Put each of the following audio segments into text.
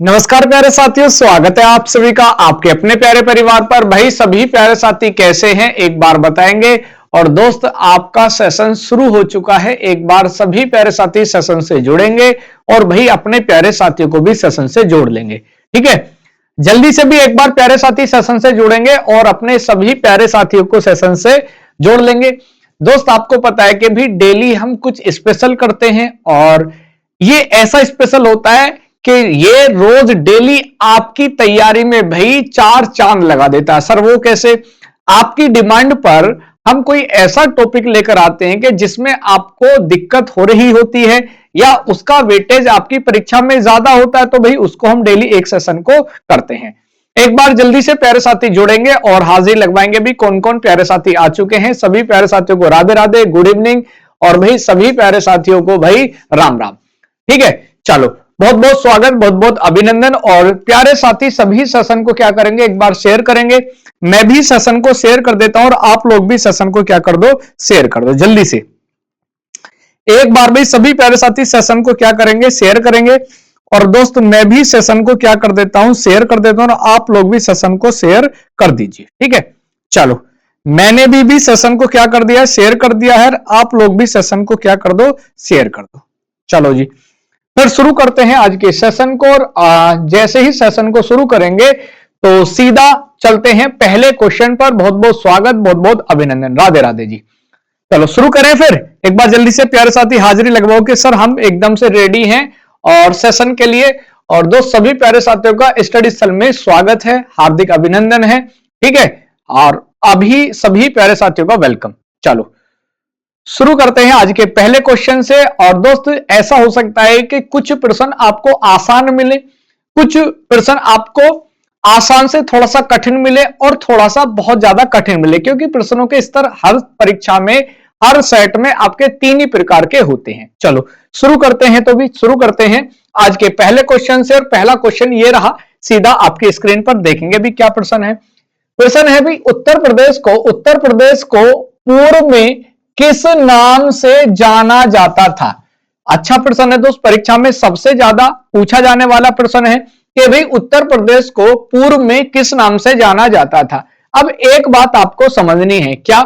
नमस्कार प्यारे साथियों, स्वागत है आप सभी का आपके अपने प्यारे परिवार पर। भाई सभी प्यारे साथी कैसे हैं एक बार बताएंगे। और दोस्त आपका सेशन शुरू हो चुका है, एक बार सभी प्यारे साथी सेशन से जुड़ेंगे और भाई अपने प्यारे साथियों को भी सेशन से जोड़ लेंगे। ठीक है, जल्दी से भी एक बार प्यारे साथी सेशन से जुड़ेंगे और अपने सभी प्यारे साथियों को सेशन से जोड़ लेंगे। दोस्त आपको पता है कि भी डेली हम कुछ स्पेशल करते हैं और ये ऐसा स्पेशल होता है कि ये रोज डेली आपकी तैयारी में भाई चार चांद लगा देता है। सर वो कैसे? आपकी डिमांड पर हम कोई ऐसा टॉपिक लेकर आते हैं कि जिसमें आपको दिक्कत हो रही होती है या उसका वेटेज आपकी परीक्षा में ज्यादा होता है, तो भाई उसको हम डेली एक सेशन को करते हैं। एक बार जल्दी से प्यारे साथी जुड़ेंगे और हाजिर लगवाएंगे भी कौन कौन प्यारे साथी आ चुके हैं। सभी प्यारे साथियों को राधे राधे, गुड इवनिंग और भाई सभी प्यारे साथियों को भाई राम राम। ठीक है, चलो बहुत बहुत स्वागत, बहुत बहुत अभिनंदन। और प्यारे साथी सभी सेशन को क्या करेंगे, एक बार शेयर करेंगे। मैं भी सेशन को शेयर कर देता हूं और आप लोग भी सेशन को क्या कर दो, शेयर कर दो जल्दी से। एक बार भाई सभी प्यारे साथी सेशन को क्या करेंगे, शेयर करेंगे। और दोस्त मैं भी सेशन को क्या कर देता हूं, शेयर कर देता हूं और आप लोग भी सेशन को शेयर कर दीजिए। ठीक है, चलो मैंने भी सेशन को क्या कर दिया, शेयर कर दिया है। आप लोग भी सेशन को क्या कर दो, शेयर कर दो। चलो जी, फिर शुरू करते हैं आज के सेशन को। और जैसे ही सेशन को शुरू करेंगे तो सीधा चलते हैं पहले क्वेश्चन पर। बहुत बहुत स्वागत, बहुत बहुत अभिनंदन, राधे राधे जी। चलो शुरू करें फिर एक बार जल्दी से प्यारे साथी हाजिरी लगवाओ कि सर हम एकदम से रेडी हैं और सेशन के लिए। और दोस्त सभी प्यारे साथियों का स्टडी स्थल में स्वागत है, हार्दिक अभिनंदन है। ठीक है, और अभी सभी प्यारे साथियों का वेलकम। चलो शुरू करते हैं आज के पहले क्वेश्चन से। और दोस्त ऐसा हो सकता है कि कुछ प्रश्न आपको आसान मिले, कुछ प्रश्न आपको आसान से थोड़ा सा कठिन मिले और थोड़ा सा बहुत ज्यादा कठिन मिले, क्योंकि प्रश्नों के स्तर हर परीक्षा में, हर सेट में आपके तीन ही प्रकार के होते हैं। चलो शुरू करते हैं, तो भी शुरू करते हैं आज के पहले क्वेश्चन से। और पहला क्वेश्चन ये रहा, सीधा आपकी स्क्रीन पर देखेंगे भी क्या प्रश्न है। प्रश्न है भी उत्तर प्रदेश को पूर्व में किस नाम से जाना जाता था। अच्छा प्रश्न है दोस्त, परीक्षा में सबसे ज्यादा पूछा जाने वाला प्रश्न है कि भाई उत्तर प्रदेश को पूर्व में किस नाम से जाना जाता था। अब एक बात आपको समझनी है, क्या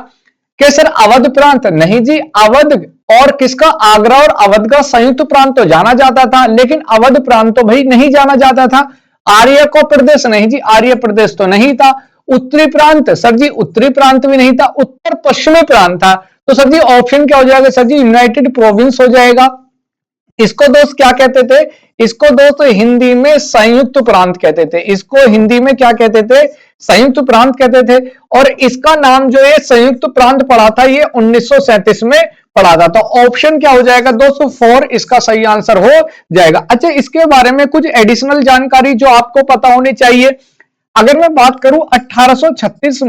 कि सर अवध प्रांत? नहीं जी, अवध और किसका, आगरा और अवध का संयुक्त प्रांत तो जाना जाता था, लेकिन अवध प्रांत तो भाई नहीं जाना जाता था। आर्य को प्रदेश? नहीं जी, आर्य प्रदेश तो नहीं था। उत्तरी प्रांत? सर जी उत्तरी प्रांत भी नहीं था, उत्तर पश्चिमी प्रांत था। तो सर जी ऑप्शन क्या हो जाएगा, सर जी यूनाइटेड प्रोविंस हो जाएगा। इसको दोस्त क्या कहते थे, इसको दोस्त हिंदी में संयुक्त प्रांत कहते थे। इसको हिंदी में क्या कहते थे, संयुक्त प्रांत कहते थे। और इसका नाम जो है संयुक्त प्रांत पड़ा था, ये 1937 में पड़ा था। तो ऑप्शन क्या हो जाएगा दोस्तों, 4 इसका सही आंसर हो जाएगा। अच्छा, इसके बारे में कुछ एडिशनल जानकारी जो आपको पता होनी चाहिए। अगर मैं बात करूं 1836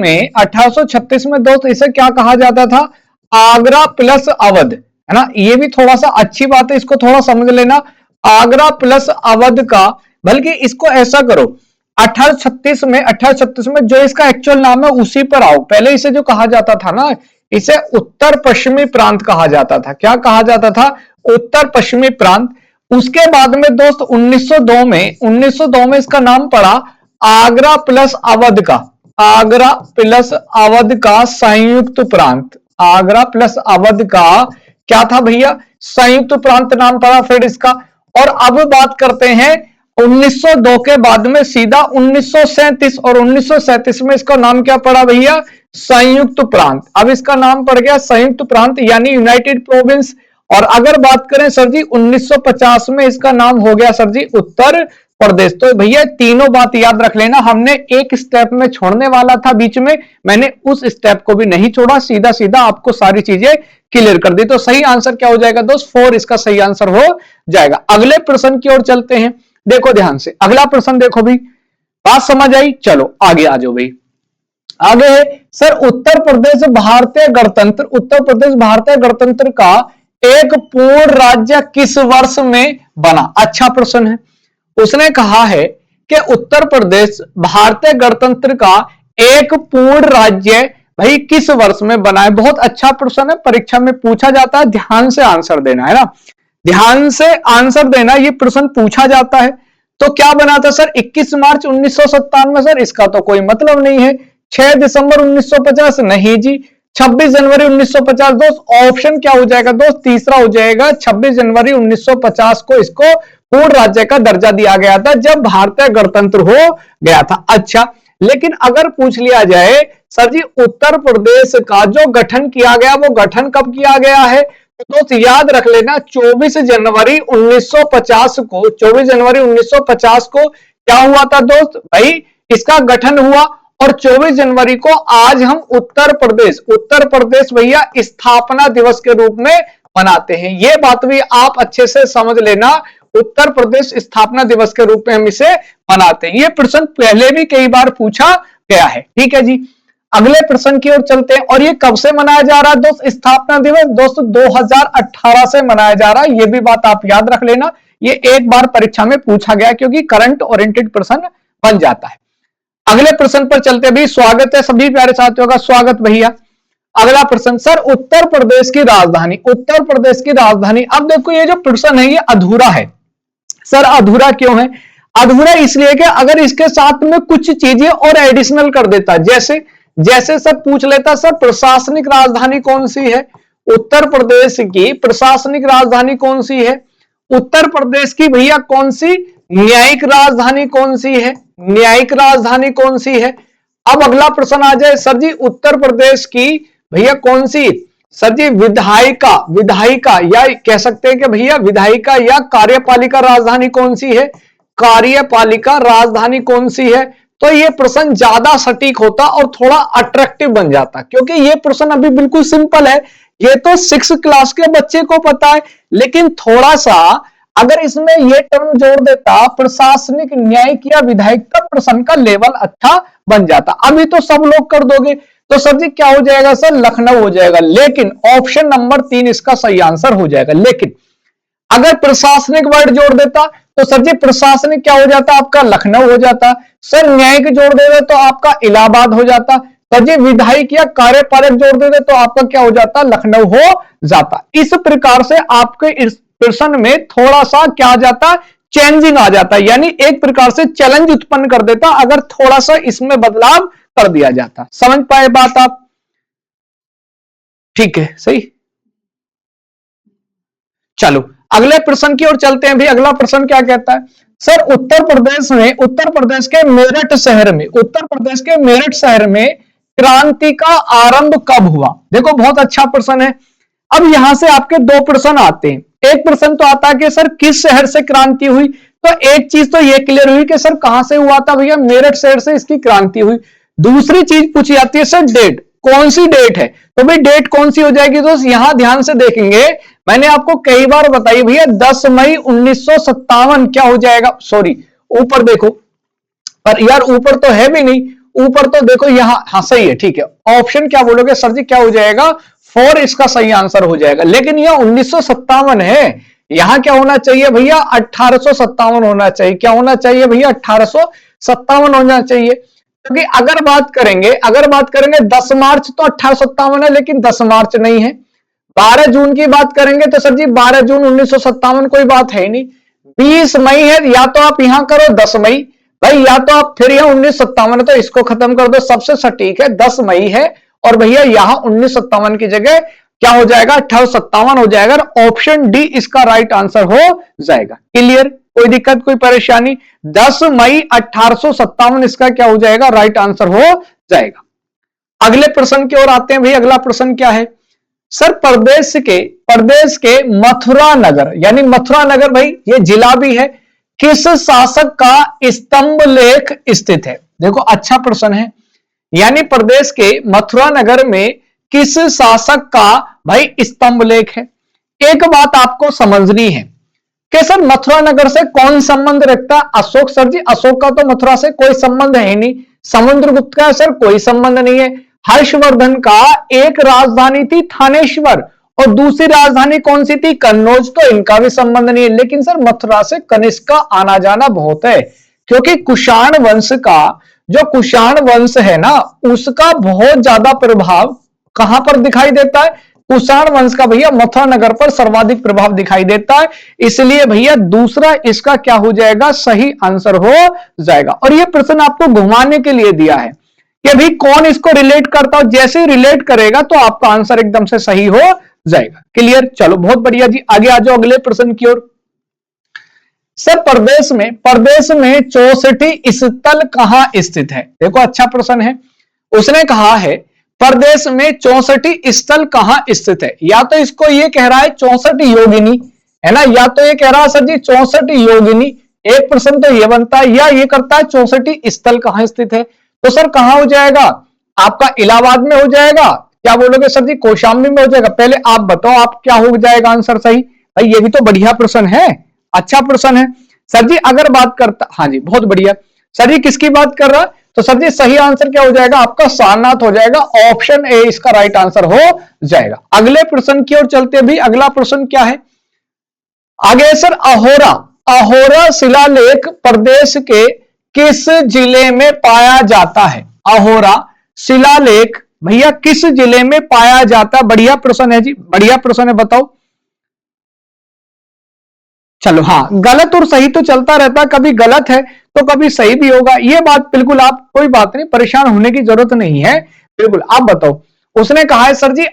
में दोस्त इसे क्या कहा जाता था, आगरा प्लस अवध, है ना। ये भी थोड़ा सा अच्छी बात है, इसको थोड़ा समझ लेना, आगरा प्लस अवध का। बल्कि इसको ऐसा करो, 1836 में जो इसका एक्चुअल नाम है उसी पर आओ। पहले इसे जो कहा जाता था ना, इसे उत्तर पश्चिमी प्रांत कहा जाता था। क्या कहा जाता था, उत्तर पश्चिमी प्रांत। उसके बाद में दोस्त 1902 में इसका नाम पड़ा आगरा प्लस अवध का, आगरा प्लस अवध का संयुक्त प्रांत। आगरा प्लस अवध का क्या था भैया, संयुक्त प्रांत नाम पड़ा फिर इसका। और अब बात करते हैं 1902 के बाद में सीधा 1937, और 1937 में इसका नाम क्या पड़ा भैया, संयुक्त प्रांत। अब इसका नाम पड़ गया संयुक्त प्रांत यानी यूनाइटेड प्रोविंस। और अगर बात करें सर जी 1950 में इसका नाम हो गया सर जी उत्तर प्रदेश। तो भैया तीनों बात याद रख लेना, हमने एक स्टेप में छोड़ने वाला था बीच में, मैंने उस स्टेप को भी नहीं छोड़ा, सीधा सीधा आपको सारी चीजें क्लियर कर दी। तो सही आंसर क्या हो जाएगा दोस्त, 4 इसका सही आंसर हो जाएगा। अगले प्रश्न की ओर चलते हैं, देखो ध्यान से अगला प्रश्न देखो भाई, बात समझ आई। चलो आगे आ जाओ भाई। आगे है सर उत्तर प्रदेश भारतीय गणतंत्र का एक पूर्ण राज्य किस वर्ष में बना। अच्छा प्रश्न है, उसने कहा है कि उत्तर प्रदेश भारतीय गणतंत्र का एक पूर्ण राज्य भाई किस वर्ष में बना है। बहुत अच्छा प्रश्न है, परीक्षा में पूछा जाता है, ध्यान से आंसर देना है ना, ध्यान से आंसर देना, ये प्रश्न पूछा जाता है। तो क्या बना था सर 21 मार्च 1997 सर? इसका तो कोई मतलब नहीं है। 6 दिसंबर 1950 नहीं जी। 26 जनवरी 1950 दोस्त, ऑप्शन क्या हो जाएगा दोस्त? तीसरा हो जाएगा। 26 जनवरी 1950 को इसको पूर्ण राज्य का दर्जा दिया गया था जब भारतीय गणतंत्र हो गया था। अच्छा, लेकिन अगर पूछ लिया जाए सर जी उत्तर प्रदेश का जो गठन किया गया वो गठन कब किया गया है, तो दोस्त याद रख लेना 24 जनवरी 1950 को, 24 जनवरी 1950 को क्या हुआ था दोस्त? भाई इसका गठन हुआ। और 24 जनवरी को आज हम उत्तर प्रदेश भैया स्थापना दिवस के रूप में मनाते हैं। ये बात भी आप अच्छे से समझ लेना, उत्तर प्रदेश स्थापना दिवस के रूप में हम इसे मनाते हैं। ये प्रश्न पहले भी कई बार पूछा गया है। ठीक है जी, अगले प्रश्न की ओर चलते हैं। और ये कब से मनाया जा रहा है दोस्त स्थापना दिवस? दोस्त 2018 से मनाया जा रहा है। ये भी बात आप याद रख लेना, ये एक बार परीक्षा में पूछा गया क्योंकि करंट ओरिएंटेड प्रश्न बन जाता है। अगले प्रश्न पर चलते भी, स्वागत है सभी प्यारे साथियों का, स्वागत भैया। अगला प्रश्न सर उत्तर प्रदेश की राजधानी, उत्तर प्रदेश की राजधानी। अब देखो ये जो प्रश्न है ये अधूरा है। सर अधूरा क्यों है? अधूरा इसलिए कि अगर इसके साथ में कुछ चीजें और एडिशनल कर देता, जैसे सर पूछ लेता सर प्रशासनिक राजधानी कौन सी है, उत्तर प्रदेश की प्रशासनिक राजधानी कौन सी है, उत्तर प्रदेश की भैया कौन सी न्यायिक राजधानी कौन सी है, न्यायिक राजधानी कौन सी है। अब अगला प्रश्न आ जाए सर जी उत्तर प्रदेश की भैया कौन सी सर जी विधायिका या कह सकते हैं कि भैया विधायिका या कार्यपालिका राजधानी कौन सी है, कार्यपालिका राजधानी कौन सी है। तो ये प्रश्न ज्यादा सटीक होता और थोड़ा अट्रैक्टिव बन जाता, क्योंकि ये प्रश्न अभी बिल्कुल सिंपल है, ये तो 6 क्लास के बच्चे को पता है। लेकिन थोड़ा सा अगर इसमें ये टर्म जोड़ देता प्रशासनिक, न्यायिक या विधायिक, तब प्रश्न का लेवल अच्छा बन जाता। अभी तो सब लोग कर दोगे, तो सर जी क्या हो जाएगा सर? लखनऊ हो जाएगा। लेकिन ऑप्शन नंबर 3 इसका सही आंसर हो जाएगा। लेकिन अगर प्रशासनिक वर्ड जोड़ देता तो सर जी प्रशासनिक क्या हो जाता? आपका लखनऊ हो जाता। सर न्यायिक जोड़ देते तो आपका इलाहाबाद हो जाता। सर जी विधायिक या कार्यपालक जोड़ देते तो आपका क्या हो जाता? लखनऊ हो जाता। इस प्रकार से आपके इस प्रश्न में थोड़ा सा क्या आ जाता? चेंजिंग आ जाता, यानी एक प्रकार से चैलेंज उत्पन्न कर देता अगर थोड़ा सा इसमें बदलाव कर दिया जाता। समझ पाए बात आप? ठीक है, सही। चलो अगले प्रश्न की ओर चलते हैं भी। अगला प्रश्न क्या कहता है सर उत्तर प्रदेश के मेरठ शहर में क्रांति का आरंभ कब हुआ? देखो बहुत अच्छा प्रश्न है। अब यहां से आपके दो प्रश्न आते हैं। एक प्रश्न तो आता है कि सर किस शहर से क्रांति हुई, तो एक चीज तो ये क्लियर हुई कि सर कहां से हुआ था भैया? मेरठ शहर से इसकी क्रांति हुई। दूसरी चीज पूछी जाती है सर डेट, कौन सी डेट है? तो भाई डेट कौन सी हो जाएगी दोस्त? यहां ध्यान से देखेंगे, मैंने आपको कई बार बताई भैया 10 मई 1957 क्या हो जाएगा? सॉरी ऊपर देखो, पर यार ऊपर तो है भी नहीं, ऊपर तो देखो यहां, हाँ सही है, ठीक है। ऑप्शन क्या बोलोगे सर जी? क्या हो जाएगा? 4 इसका सही आंसर हो जाएगा। लेकिन यह 1957 है, यहां क्या होना चाहिए भैया? 1857 होना चाहिए। क्या होना चाहिए भैया? 1857 होना चाहिए। क्योंकि अगर बात करेंगे 10 मार्च तो 1857 है, लेकिन 10 मार्च नहीं है। 12 जून की बात करेंगे तो सर जी 12 जून 1957 कोई बात है ही नहीं। 20 मई है, या तो आप यहां करो 10 मई भाई, या तो आप फिर यहां 1957 है तो इसको खत्म कर दो। सबसे सटीक है 10 मई है, और भैया यहां 1957 की जगह क्या हो जाएगा? 1857 हो जाएगा। ऑप्शन डी इसका राइट आंसर हो जाएगा। क्लियर? कोई दिक्कत, कोई परेशानी? 10 मई 1857 इसका क्या हो जाएगा? राइट आंसर हो जाएगा। अगले प्रश्न की ओर आते हैं भाई। अगला प्रश्न क्या है सर? प्रदेश के मथुरा नगर, यानी मथुरा नगर भाई ये जिला भी है, किस शासक का स्तंभ लेख स्थित है? देखो अच्छा प्रश्न है। यानी प्रदेश के मथुरा नगर में किस शासक का भाई स्तंभ लेख है? एक बात आपको समझनी है कि सर मथुरा नगर से कौन संबंध रखता? अशोक। सर जी अशोक का तो मथुरा से कोई संबंध है नहीं। समुद्रगुप्त का सर कोई संबंध नहीं है। हर्षवर्धन का एक राजधानी थी थानेश्वर और दूसरी राजधानी कौन सी थी? कन्नौज। तो इनका भी संबंध नहीं है। लेकिन सर मथुरा से कनिष्क का आना जाना बहुत है, क्योंकि कुषाण वंश का, जो कुषाण वंश है ना, उसका बहुत ज्यादा प्रभाव कहां पर दिखाई देता है? कुषाण वंश का भैया मथुरा नगर पर सर्वाधिक प्रभाव दिखाई देता है, इसलिए भैया दूसरा इसका क्या हो जाएगा, सही आंसर हो जाएगा। और ये प्रश्न आपको घुमाने के लिए दिया है कि भाई कौन इसको रिलेट करता है, जैसे ही रिलेट करेगा तो आपका आंसर एकदम से सही हो जाएगा। क्लियर, चलो बहुत बढ़िया जी, आगे आ जाओ अगले प्रश्न की ओर। सर प्रदेश में 64 स्थल कहां स्थित है? देखो अच्छा प्रश्न है। उसने कहा है प्रदेश में 64 स्थल कहां स्थित है। या तो इसको ये कह रहा है 64 योगिनी, है ना, या तो ये कह रहा है सर जी 64 योगिनी, एक प्रश्न तो ये बनता है, या ये करता है 64 स्थल कहां स्थित है। तो सर कहां हो जाएगा आपका, इलाहाबाद में हो जाएगा, क्या बोलोगे सर जी कौशाम्बी में हो जाएगा। पहले आप बताओ आप क्या हो जाएगा आंसर सही। भाई ये भी तो बढ़िया प्रश्न है, अच्छा प्रश्न है। सर जी अगर बात करता, हाँ जी बहुत बढ़िया। सर जी किसकी बात कर रहा है, तो सर जी सही आंसर क्या हो जाएगा आपका, सारनाथ हो जाएगा, ऑप्शन ए इसका राइट आंसर हो जाएगा। अगले प्रश्न की ओर चलते भी, अगला प्रश्न क्या है आगे सर, अहोरा शिलालेख प्रदेश के किस जिले में पाया जाता है। अहोरा शिलालेख भैया किस जिले में पाया जाता है, बढ़िया प्रश्न है जी, बढ़िया प्रश्न है, बताओ। चलो हाँ, गलत और सही तो चलता रहता, कभी गलत है तो कभी सही भी होगा, ये बात बिल्कुल, आप कोई बात नहीं, परेशान होने की जरूरत नहीं है, बिल्कुल। आप बताओ, उसने कहा है सर जी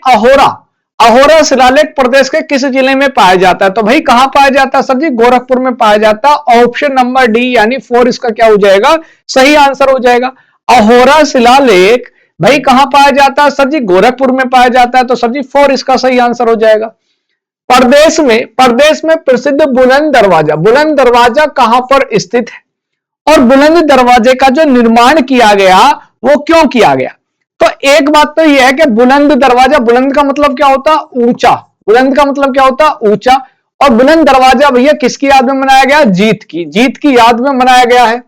अहोरा शिलालेख प्रदेश के किस जिले में पाया जाता है। तो भाई कहां पाया जाता है सर जी, गोरखपुर में पाया जाता है, ऑप्शन नंबर डी यानी 4 इसका क्या हो जाएगा, सही आंसर हो जाएगा। अहोरा शिलालेख भाई कहां पाया जाता है सर जी, गोरखपुर में पाया जाता है, तो सर जी 4 इसका सही आंसर हो जाएगा। प्रदेश में प्रसिद्ध बुलंद दरवाजा कहां पर स्थित है, और बुलंद दरवाजे का जो निर्माण किया गया वो क्यों किया गया। तो एक बात तो यह है कि बुलंद दरवाजा, बुलंद का मतलब क्या होता, ऊंचा, बुलंद का मतलब क्या होता, ऊंचा, और बुलंद दरवाजा भैया किसकी याद में बनाया गया, जीत की याद में बनाया गया है।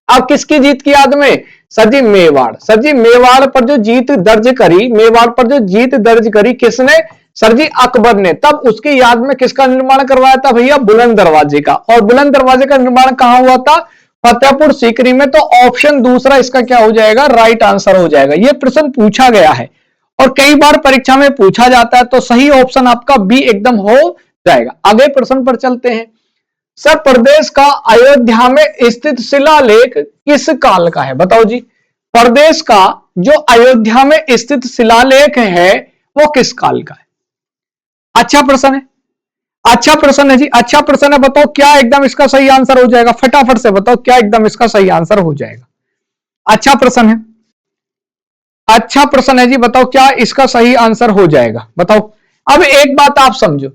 अब किसकी जीत की याद में, सर जी मेवाड़, सर जी मेवाड़ पर जो जीत दर्ज करी किसने, सर जी अकबर ने, तब उसकी याद में किसका निर्माण करवाया था भैया, बुलंद दरवाजे का। और बुलंद दरवाजे का निर्माण कहां हुआ था, फतेहपुर सीकरी में। तो ऑप्शन दूसरा इसका क्या हो जाएगा, राइट आंसर हो जाएगा। यह प्रश्न पूछा गया है और कई बार परीक्षा में पूछा जाता है, तो सही ऑप्शन आपका बी एकदम हो जाएगा। अगले प्रश्न पर चलते हैं। सर प्रदेश का अयोध्या में स्थित शिलालेख किस काल का है, बताओ जी। प्रदेश का जो अयोध्या में स्थित शिलालेख है वो किस काल का है। अच्छा प्रश्न है, अच्छा प्रश्न है जी, अच्छा प्रश्न है। बताओ क्या एकदम इसका सही आंसर हो जाएगा, फटाफट से बताओ क्या एकदम इसका सही आंसर हो जाएगा। अच्छा प्रश्न है, अच्छा प्रश्न है जी, बताओ क्या इसका सही आंसर हो जाएगा, बताओ। अब एक बात आप समझो,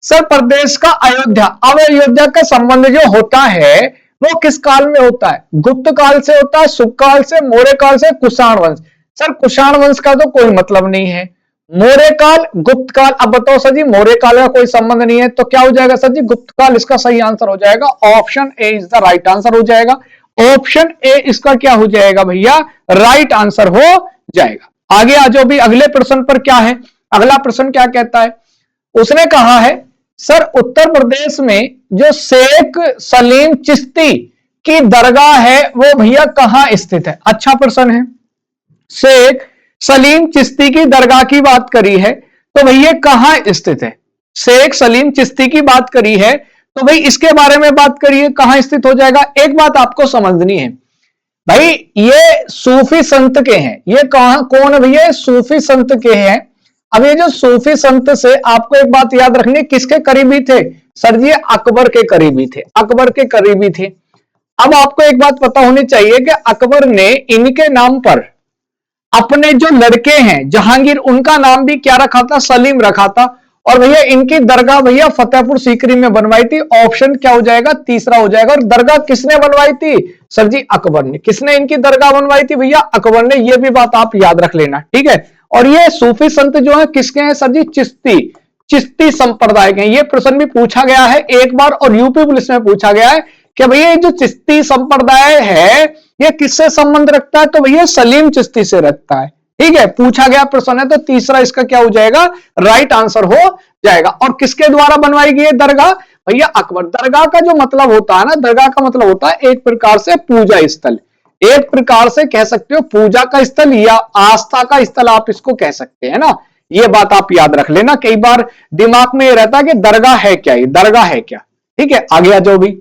सर प्रदेश का अयोध्या, अब अयोध्या का संबंध जो होता है वो किस काल में होता है, गुप्त काल से होता है, सुख काल से, मौर्य काल से, कुषाण वंश। सर कुषाण वंश का तो कोई मतलब नहीं है, मौर्य काल, गुप्त काल। अब बताओ सर जी मौर्य काल का कोई संबंध नहीं है, तो क्या हो जाएगा सर जी, गुप्त काल इसका सही आंसर हो जाएगा, option A is the right answer हो जाएगा। ऑप्शन ए इसका क्या हो जाएगा भैया, राइट आंसर हो जाएगा। आगे आ जाओ भी, अगले प्रश्न पर क्या है, अगला प्रश्न क्या कहता है। उसने कहा है सर उत्तर प्रदेश में जो शेख सलीम चिश्ती की दरगाह है वो भैया कहां स्थित है। अच्छा प्रश्न है, शेख सलीम चिश्ती की दरगाह की बात करी है तो भैया कहां स्थित है, शेख सलीम चिश्ती की बात करी है तो भाई इसके बारे में बात करिए, कहां स्थित हो जाएगा। एक बात आपको समझनी है भाई, ये सूफी संत के हैं, ये कहां कौन है भैया, सूफी संत के हैं। अब ये जो सूफी संत से आपको एक बात याद रखनी, किसके करीबी थे सर जी, अकबर के करीबी थे, अकबर के करीबी थे। अब आपको एक बात पता होनी चाहिए कि अकबर ने इनके नाम पर अपने जो लड़के हैं जहांगीर, उनका नाम भी क्या रखा था, सलीम रखा था। और भैया इनकी दरगाह भैया फतेहपुर सीकरी में बनवाई थी, ऑप्शन क्या हो जाएगा, तीसरा हो जाएगा। और दरगाह किसने बनवाई थी सर जी, अकबर ने। किसने इनकी दरगाह बनवाई थी भैया, अकबर ने। ये भी बात आप याद रख लेना, ठीक है। और ये सूफी संत जो है किसके हैं सर जी, चिश्ती संप्रदाय के हैं। ये प्रश्न भी पूछा गया है एक बार, और यूपी पुलिस में पूछा गया है कि भैया जो चिश्ती संप्रदाय है ये किससे संबंध रखता है, तो भैया सलीम चिश्ती से रखता है, ठीक है। पूछा गया प्रश्न है, तो तीसरा इसका क्या हो जाएगा, राइट आंसर हो जाएगा। और किसके द्वारा बनवाई गई है दरगाह, भैया अकबर। दरगाह का जो मतलब होता है ना, दरगाह का मतलब होता है एक प्रकार से पूजा स्थल, एक प्रकार से कह सकते हो पूजा का स्थल या आस्था का स्थल, आप इसको कह सकते हैं ना। ये बात आप याद रख लेना, कई बार दिमाग में ये रहता है कि दरगाह है क्या, ये दरगाह है क्या। ठीक है, आगे आ जाओ भी।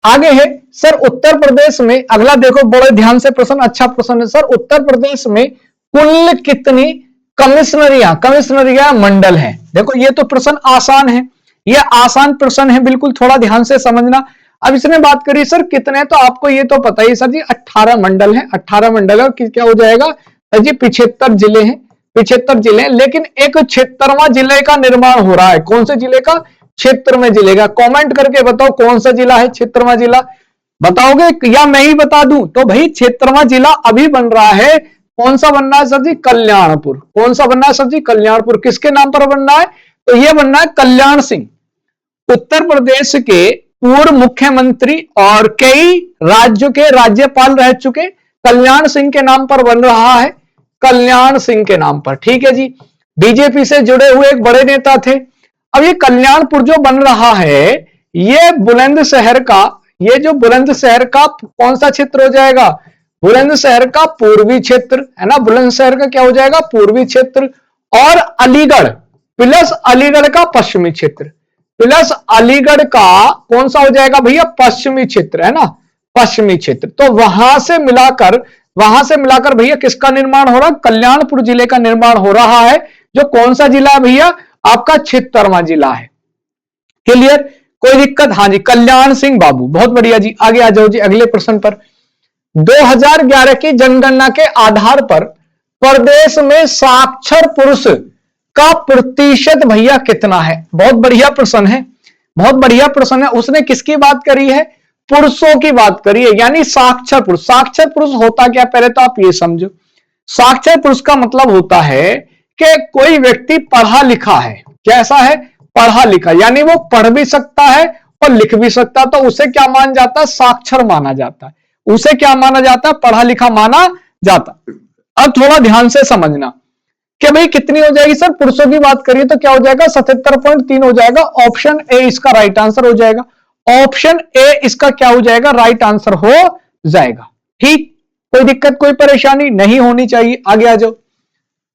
आगे है सर उत्तर प्रदेश में, अगला देखो बड़े ध्यान से प्रश्न, अच्छा प्रश्न है सर। उत्तर प्रदेश में कुल कितनी कमिश्नरियां मंडल हैं? देखो ये तो प्रश्न आसान है, ये आसान प्रश्न है, बिल्कुल थोड़ा ध्यान से समझना। अब इसने बात करी सर कितने, तो आपको ये तो पता ही सर जी 18 मंडल हैं, 18 मंडल है, क्या हो जाएगा सर जी 75 जिले हैं, 75 जिले हैं। लेकिन एक 76वां जिले का निर्माण हो रहा है, कौन से जिले का? 76वें जिले का। कमेंट करके बताओ कौन सा जिला है 76वां जिला, बताओगे या मैं ही बता दूं? तो भाई 76वां जिला अभी बन रहा है, कौन सा बनना है सर जी? कल्याणपुर। कौन सा बनना है सर जी? कल्याणपुर। किसके नाम पर बनना है? तो यह बनना है कल्याण सिंह, उत्तर प्रदेश के पूर्व मुख्यमंत्री और कई राज्यों के राज्यपाल रह चुके कल्याण सिंह के नाम पर बन रहा है, कल्याण सिंह के नाम पर। ठीक है जी, बीजेपी से जुड़े हुए एक बड़े नेता थे। अब ये कल्याणपुर जो बन रहा है, ये बुलंदशहर का, ये जो बुलंदशहर का कौन सा क्षेत्र हो जाएगा? बुलंदशहर का पूर्वी क्षेत्र है ना, बुलंदशहर का क्या हो जाएगा? पूर्वी क्षेत्र। और अलीगढ़ प्लस अलीगढ़ का पश्चिमी क्षेत्र, प्लस अलीगढ़ का कौन सा हो जाएगा भैया? पश्चिमी क्षेत्र है ना, पश्चिमी क्षेत्र। तो वहां से मिलाकर भैया किसका निर्माण हो रहा है? कल्याणपुर जिले का निर्माण हो रहा है, जो कौन सा जिला है भैया? आपका 76वां जिला है। क्लियर, कोई दिक्कत? हाँ जी, कल्याण सिंह बाबू, बहुत बढ़िया जी। आगे आ जाओ जी अगले प्रश्न पर। 2011 की जनगणना के आधार पर प्रदेश में साक्षर पुरुष का प्रतिशत भैया कितना है? बहुत बढ़िया प्रश्न है, बहुत बढ़िया प्रश्न है। उसने किसकी बात करी है? पुरुषों की बात करी है, यानी साक्षर पुरुष। साक्षर पुरुष होता क्या, पहले तो आप ये समझो। साक्षर पुरुष का मतलब होता है कि कोई व्यक्ति पढ़ा लिखा है। कैसा है? पढ़ा लिखा, यानी वो पढ़ भी सकता है और लिख भी सकता है, तो उसे क्या मान जाता है? साक्षर माना जाता है। उसे क्या माना जाता है? पढ़ा लिखा माना जाता। अब थोड़ा ध्यान से समझना कि भाई कितनी हो जाएगी सर? पुरुषों की बात करिए तो क्या हो जाएगा? 77.3 हो जाएगा। ऑप्शन ए इसका राइट आंसर हो जाएगा। ऑप्शन ए इसका क्या हो जाएगा? राइट आंसर हो जाएगा। ठीक, कोई दिक्कत कोई परेशानी नहीं होनी चाहिए। आगे आ जाओ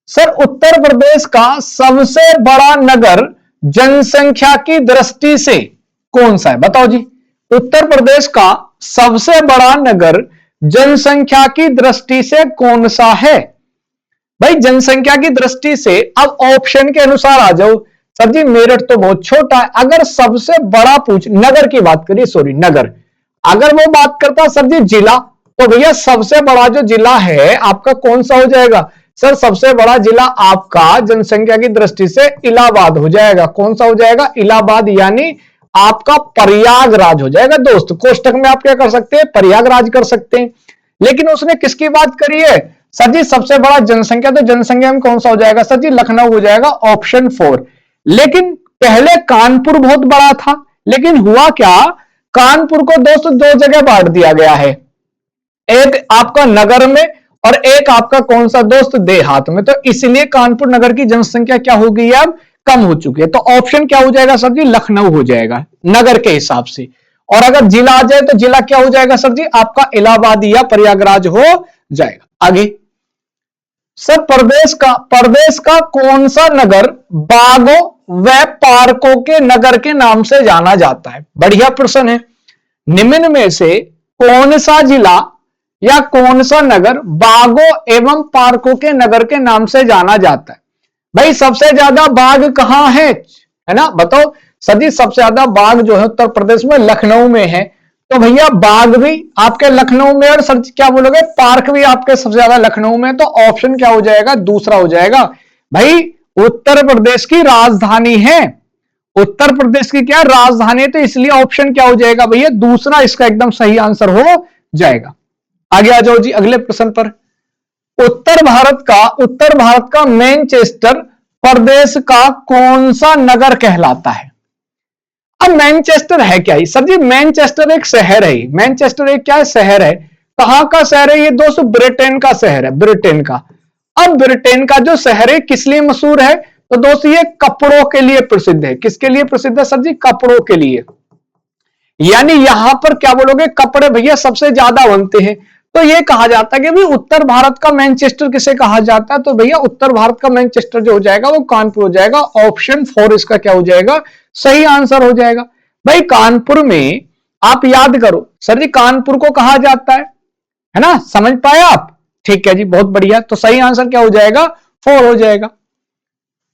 सर। उत्तर प्रदेश का सबसे बड़ा नगर जनसंख्या की दृष्टि से कौन सा है? बताओ जी। उत्तर प्रदेश का सबसे बड़ा नगर जनसंख्या की दृष्टि से कौन सा है? भाई जनसंख्या की दृष्टि से अब ऑप्शन के अनुसार आ जाओ। सर जी मेरठ तो बहुत छोटा है। अगर सबसे बड़ा पूछ, नगर की बात करिए, सॉरी नगर, अगर वो बात करता सर जी जिला, तो भैया सबसे बड़ा जो जिला है आपका कौन सा हो जाएगा? सर सबसे बड़ा जिला आपका जनसंख्या की दृष्टि से इलाहाबाद हो जाएगा। कौन सा हो जाएगा? इलाहाबाद, यानी आपका प्रयागराज हो जाएगा। दोस्त कोष्टक में आप क्या कर सकते हैं? प्रयागराज कर सकते हैं। लेकिन उसने किसकी बात करी है? सर जी सबसे बड़ा जनसंख्या, तो जनसंख्या में कौन सा हो जाएगा? सर जी लखनऊ हो जाएगा, ऑप्शन 4। लेकिन पहले कानपुर बहुत बड़ा था, लेकिन हुआ क्या? कानपुर को दोस्त दो जगह बांट दिया गया है, एक आपका नगर में और एक आपका कौन सा दोस्त? देहात में। तो इसलिए कानपुर नगर की जनसंख्या क्या हो गई है? अब कम हो चुकी है। तो ऑप्शन क्या हो जाएगा सर जी? लखनऊ हो जाएगा नगर के हिसाब से। और अगर जिला आ जाए तो जिला क्या हो जाएगा सर जी? आपका इलाहाबाद या प्रयागराज हो जाएगा। आगे सर, प्रदेश का कौन सा नगर बागों व पार्कों के नगर के नाम से जाना जाता है? बढ़िया प्रश्न है। निम्न में से कौन सा जिला या कौन सा नगर बागों एवं पार्कों के नगर के नाम से जाना जाता है? भाई सबसे ज्यादा बाग कहां है ना? बताओ सर जी सबसे ज्यादा बाग जो है उत्तर प्रदेश में लखनऊ में है। तो भैया बाग भी आपके लखनऊ में, और सर क्या बोलोगे? पार्क भी आपके सबसे ज्यादा लखनऊ में। तो ऑप्शन क्या हो जाएगा? दूसरा हो जाएगा। भाई उत्तर प्रदेश की राजधानी है, उत्तर प्रदेश की क्या राजधानी है, तो इसलिए ऑप्शन क्या हो जाएगा भैया? दूसरा इसका एकदम सही आंसर हो जाएगा। आगे आ जाओ जी अगले प्रश्न पर। उत्तर भारत का मैनचेस्टर प्रदेश का कौन सा नगर कहलाता है? अब मैनचेस्टर है क्या? सर जी मैनचेस्टर एक शहर है। मैनचेस्टर एक क्या है? शहर है। कहां का शहर है ये दोस्त? ब्रिटेन का शहर है, ब्रिटेन का। अब ब्रिटेन का जो शहर है किस लिए मशहूर है? तो दोस्त ये कपड़ों के लिए प्रसिद्ध है। किसके लिए प्रसिद्ध है सर जी? कपड़ों के लिए। यानी यहां पर क्या बोलोगे? कपड़े भैया सबसे ज्यादा बनते हैं। तो ये कहा जाता है कि भाई उत्तर भारत का मैनचेस्टर किसे कहा जाता है, तो भैया उत्तर भारत का मैनचेस्टर जो हो जाएगा वो कानपुर हो जाएगा। ऑप्शन 4 इसका क्या हो जाएगा, सही आंसर हो जाएगा। भाई कानपुर में आप याद करो सर जी, कानपुर को कहा जाता है ना, समझ पाए आप? ठीक है जी, बहुत बढ़िया। तो सही आंसर क्या हो जाएगा, 4 हो जाएगा।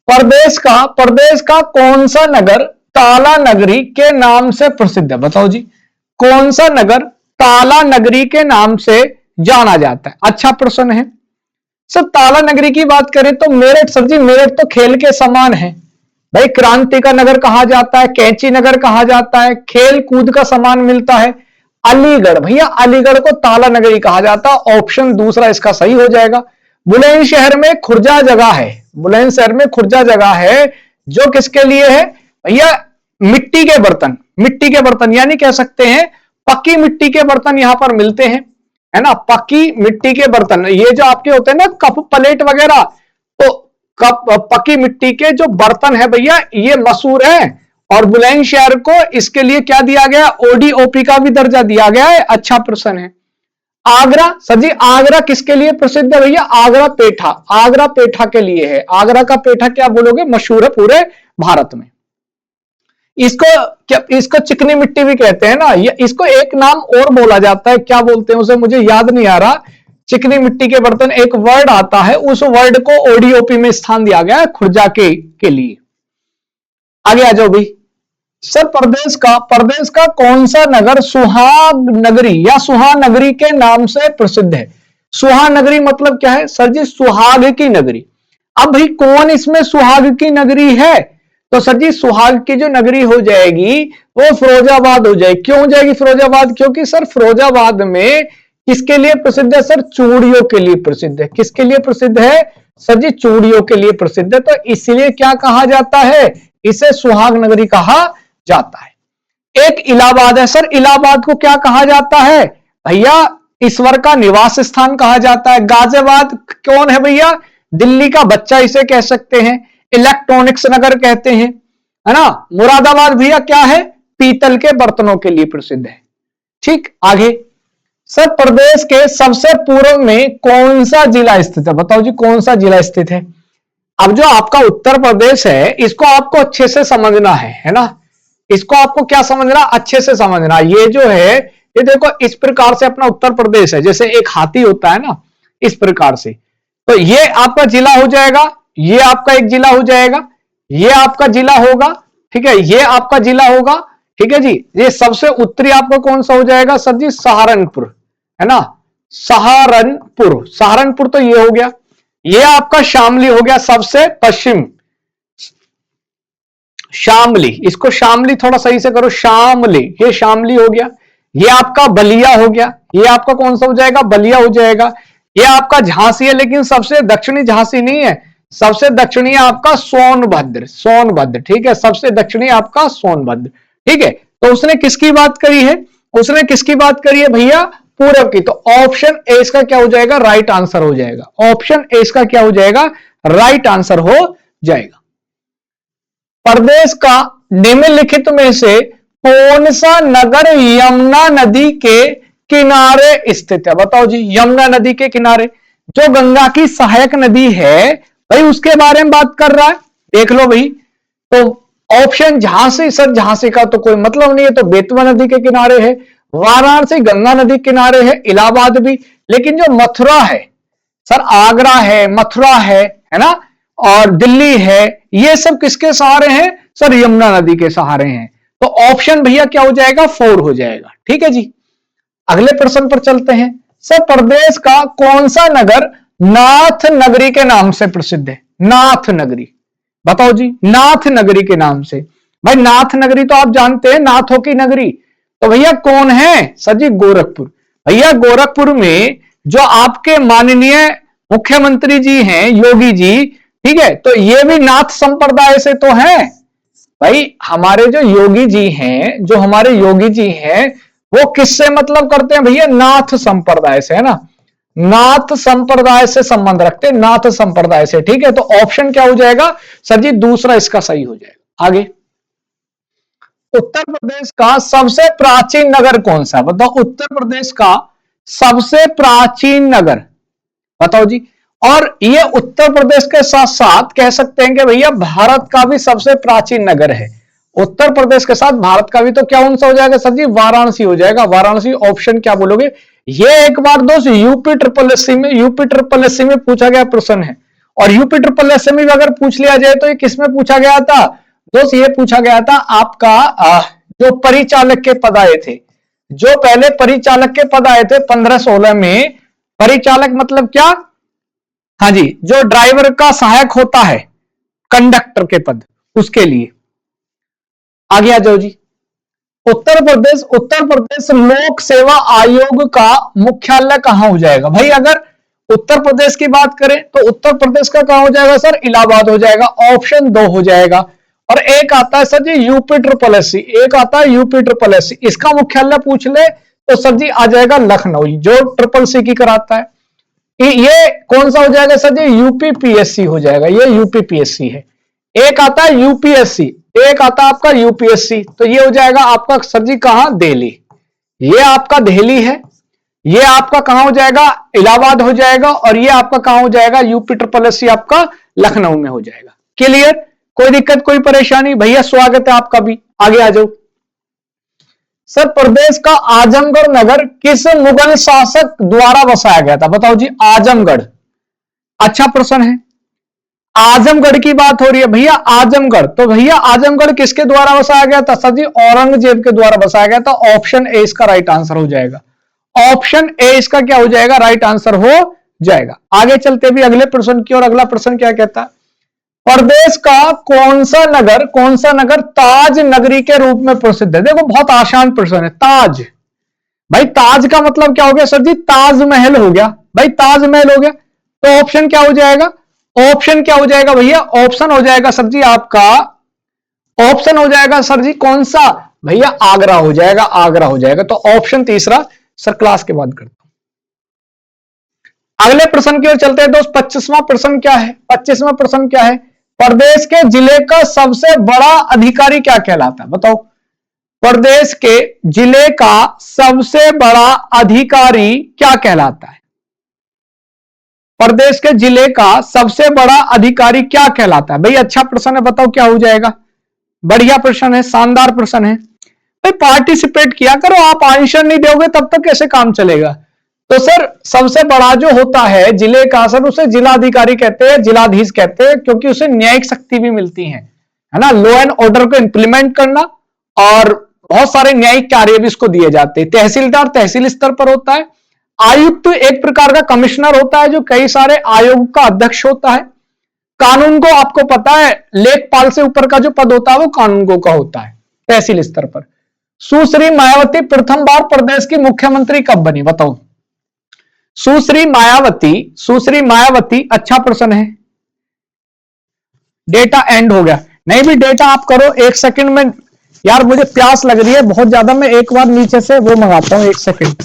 प्रदेश का कौन सा नगर ताला नगरी के नाम से प्रसिद्ध है, बताओ जी, कौन सा नगर ताला नगरी के नाम से जाना जाता है? अच्छा प्रश्न है सर। ताला नगरी की बात करें तो मेरठ, सर जी मेरठ तो खेल के समान है भाई। क्रांति का नगर कहा जाता है, कैंची नगर कहा जाता है, खेल कूद का सामान मिलता है। अलीगढ़, भैया अलीगढ़ को ताला नगरी कहा जाता है। ऑप्शन दूसरा इसका सही हो जाएगा। बुलंदशहर में खुर्जा जगह है, बुलंदशहर में खुर्जा जगह है जो किसके लिए है भैया, मिट्टी के बर्तन, मिट्टी के बर्तन यानी कह सकते हैं पक्की मिट्टी के बर्तन यहां पर मिलते हैं, है ना, पक्की मिट्टी के बर्तन। ये जो आपके होते हैं ना कप प्लेट वगैरह, तो कप पक्की मिट्टी के जो बर्तन है भैया ये मशहूर है। और बुलंदशहर को इसके लिए क्या दिया गया, ओडीओपी का भी दर्जा दिया गया है। अच्छा प्रश्न है। आगरा, सर जी आगरा किसके लिए प्रसिद्ध है भैया, आगरा पेठा, आगरा पेठा के लिए है। आगरा का पेठा क्या बोलोगे, मशहूर है पूरे भारत में। इसको क्या, इसको चिकनी मिट्टी भी कहते हैं ना, ये इसको एक नाम और बोला जाता है, क्या बोलते हैं उसे मुझे याद नहीं आ रहा। चिकनी मिट्टी के बर्तन एक वर्ड आता है, उस वर्ड को ओडीओपी में स्थान दिया गया है खुर्जा के लिए। आगे आ जाओ भाई। सर प्रदेश का कौन सा नगर सुहाग नगरी या सुहानगरी के नाम से प्रसिद्ध है? सुहानगरी मतलब क्या है सर जी, सुहाग की नगरी। अब भाई कौन इसमें सुहाग की नगरी है, तो सर जी सुहाग की जो नगरी हो जाएगी वो फिरोजाबाद हो जाएगी। क्यों हो जाएगी फिरोजाबाद, क्योंकि सर फिरोजाबाद में किसके लिए प्रसिद्ध है सर, चूड़ियों के लिए प्रसिद्ध है। किसके लिए प्रसिद्ध है सर जी, चूड़ियों के लिए प्रसिद्ध है। तो इसलिए क्या कहा जाता है, इसे सुहाग नगरी कहा जाता है। एक इलाहाबाद है सर, इलाहाबाद को क्या कहा जाता है भैया, ईश्वर का निवास स्थान कहा जाता है। गाजियाबाद कौन है भैया, दिल्ली का बच्चा इसे कह सकते हैं, इलेक्ट्रॉनिक्स नगर कहते हैं, है ना। मुरादाबाद भैया क्या है, पीतल के बर्तनों के लिए प्रसिद्ध है। ठीक, आगे। सर प्रदेश के सबसे पूर्व में कौन सा जिला स्थित है, बताओ जी कौन सा जिला स्थित है? अब जो आपका उत्तर प्रदेश है इसको आपको अच्छे से समझना है ना, इसको आपको क्या समझना, अच्छे से समझना। ये जो है ये देखो इस प्रकार से अपना उत्तर प्रदेश है, जैसे एक हाथी होता है ना, इस प्रकार से। तो ये आपका जिला हो जाएगा, ये आपका एक जिला हो जाएगा, ये आपका जिला होगा, ठीक है, ये आपका जिला होगा, ठीक है जी। ये सबसे उत्तरी आपका कौन सा हो जाएगा सर जी, सहारनपुर, है ना, सहारनपुर, सहारनपुर तो ये हो गया। ये आपका शामली हो गया सबसे पश्चिम, शामली, इसको शामली थोड़ा सही से करो, शामली, ये शामली हो गया। ये आपका बलिया हो गया, ये आपका कौन सा हो जाएगा, बलिया हो जाएगा। ये आपका झांसी है, लेकिन सबसे दक्षिणी झांसी नहीं है, सबसे दक्षिणी आपका सोनभद्र, सोनभद्र, ठीक है, सबसे दक्षिणी आपका सोनभद्र, ठीक है। तो उसने किसकी बात करी है, उसने किसकी बात करी है भैया, पूरब की। तो ऑप्शन ए इसका क्या हो जाएगा, राइट आंसर हो जाएगा। ऑप्शन ए इसका क्या हो जाएगा, राइट आंसर हो जाएगा। प्रदेश का निम्नलिखित में से कौन सा नगर यमुना नदी के किनारे स्थित है, बताओ जी, यमुना नदी के किनारे, जो गंगा की सहायक नदी है भाई उसके बारे में बात कर रहा है, देख लो भाई। तो ऑप्शन झांसी, सर झांसी का तो कोई मतलब नहीं है, तो बेतवा नदी के किनारे है, वाराणसी गंगा नदी के किनारे है, इलाहाबाद भी। लेकिन जो मथुरा है सर, आगरा है, मथुरा है ना, और दिल्ली है, ये सब किसके सहारे हैं सर, यमुना नदी के सहारे हैं। तो ऑप्शन भैया क्या हो जाएगा, 4 हो जाएगा, ठीक है जी। अगले प्रश्न पर चलते हैं। सर प्रदेश का कौन सा नगर नाथ नगरी के नाम से प्रसिद्ध है, नाथ नगरी, बताओ जी, नाथ नगरी के नाम से। भाई नाथ नगरी तो आप जानते हैं, नाथों की नगरी, तो भैया कौन है सर जी, गोरखपुर। भैया गोरखपुर में जो आपके माननीय मुख्यमंत्री जी हैं, योगी जी, ठीक है, तो ये भी नाथ संप्रदाय से तो है भाई। हमारे जो योगी जी हैं, जो हमारे योगी जी हैं, वो किससे मतलब करते हैं भैया, नाथ संप्रदाय से, है ना, नाथ संप्रदाय से संबंध रखते हैं, नाथ संप्रदाय से, ठीक है। तो ऑप्शन क्या हो जाएगा सर जी, दूसरा इसका सही हो जाएगा। आगे, उत्तर प्रदेश का सबसे प्राचीन नगर कौन सा है, बताओ, उत्तर प्रदेश का सबसे प्राचीन नगर, बताओ जी। और ये उत्तर प्रदेश के साथ साथ कह सकते हैं कि भैया भारत का भी सबसे प्राचीन नगर है। उत्तर प्रदेश के साथ भारत का भी, तो क्या कौन सा हो जाएगा सर जी? वाराणसी हो जाएगा। वाराणसी ऑप्शन क्या बोलोगे? ये एक बार दोस्त यूपी ट्रिपल एससी में पूछा गया प्रश्न है। और यूपी ट्रिपल एससी में अगर पूछ लिया जाए तो ये किसमें पूछा गया था दोस्त? ये पूछा गया था आपका जो परिचालक के पद आए थे, जो पहले परिचालक के पद आए थे 1516 में। परिचालक मतलब क्या? हाँ जी, जो ड्राइवर का सहायक होता है, कंडक्टर के पद, उसके लिए। आगे आ जाओ जी। उत्तर प्रदेश लोक सेवा आयोग का मुख्यालय कहां हो जाएगा भाई? अगर उत्तर प्रदेश की बात करें तो उत्तर प्रदेश का कहां हो जाएगा सर? इलाहाबाद हो जाएगा। ऑप्शन 2 हो जाएगा। और एक आता है सर जी यूपी ट्रिपल एससी, एक आता है यूपी ट्रिपल एससी। इसका मुख्यालय पूछ ले तो सर जी आ जाएगा लखनऊ, जो ट्रिपल सी की कराता है। ये कौन सा हो जाएगा सर जी? यूपीपीएससी हो जाएगा। ये यूपीपीएससी है। एक आता है यूपीएससी, एक आता है आपका यूपीएससी। तो ये हो जाएगा आपका सर जी कहां? दिल्ली। ये आपका दिल्ली है। ये आपका कहां हो जाएगा? इलाहाबाद हो जाएगा। और ये आपका कहां हो जाएगा? यूपी ट्रिपल एससी आपका लखनऊ में हो जाएगा। क्लियर? कोई दिक्कत, कोई परेशानी? भैया स्वागत है आपका भी। आगे आ जाओ सर। प्रदेश का आजमगढ़ नगर किस मुगल शासक द्वारा बसाया गया था? बताओ जी। आजमगढ़, अच्छा प्रश्न है। आजमगढ़ की बात हो रही है भैया। आजमगढ़, तो भैया आजमगढ़ किसके द्वारा बसाया गया था सर जी? औरंगजेब के द्वारा बसाया गया था। ऑप्शन ए इसका राइट आंसर हो जाएगा। ऑप्शन ए इसका क्या हो जाएगा? राइट आंसर हो जाएगा। आगे चलते भी अगले प्रश्न की। और अगला प्रश्न क्या कहता है? प्रदेश का कौन सा नगर ताज नगरी के रूप में प्रसिद्ध है? देखो बहुत आसान प्रश्न है। ताज, भाई ताज का मतलब क्या हो गया सर जी? ताजमहल हो गया भाई, ताजमहल हो गया। तो ऑप्शन क्या हो जाएगा? ऑप्शन क्या हो जाएगा भैया? ऑप्शन हो जाएगा सर जी आपका, ऑप्शन हो जाएगा सर जी कौन सा? भैया आगरा हो जाएगा, आगरा हो जाएगा। तो ऑप्शन तीसरा सर क्लास के बाद करता हूं। अगले प्रश्न की ओर चलते हैं दोस्त। 25वां प्रश्न क्या है? 25वां प्रश्न क्या है? प्रदेश के जिले का सबसे बड़ा अधिकारी क्या कहलाता है? बताओ। प्रदेश के जिले का सबसे बड़ा अधिकारी क्या कहलाता है? प्रदेश के जिले का सबसे बड़ा अधिकारी क्या कहलाता है? भाई अच्छा प्रश्न है, बताओ क्या हो जाएगा? बढ़िया प्रश्न है, शानदार प्रश्न है। भाई पार्टिसिपेट किया करो, आप आंसर नहीं दोगे तब तक कैसे काम चलेगा? तो सर सबसे बड़ा जो होता है जिले का सर, उसे जिलाधिकारी कहते हैं, जिलाधीश कहते हैं, क्योंकि उसे न्यायिक शक्ति भी मिलती है ना। लॉ एंड ऑर्डर को इंप्लीमेंट करना और बहुत सारे न्यायिक कार्य भी इसको दिए जाते हैं। तहसीलदार तहसील स्तर पर होता है। आयुक्त एक प्रकार का कमिश्नर होता है जो कई सारे आयोग का अध्यक्ष होता है। कानून को आपको पता है, लेखपाल से ऊपर का जो पद होता है वो कानून को का होता है तहसील स्तर पर। सुश्री मायावती प्रथम बार प्रदेश की मुख्यमंत्री कब बनी? बताओ। सुश्री मायावती, अच्छा प्रश्न है। डेटा एंड हो गया। नहीं भी डेटा आप करो 1 सेकंड में। यार मुझे प्यास लग रही है बहुत ज्यादा, मैं एक बार नीचे से वो मंगाता हूं 1 सेकंड,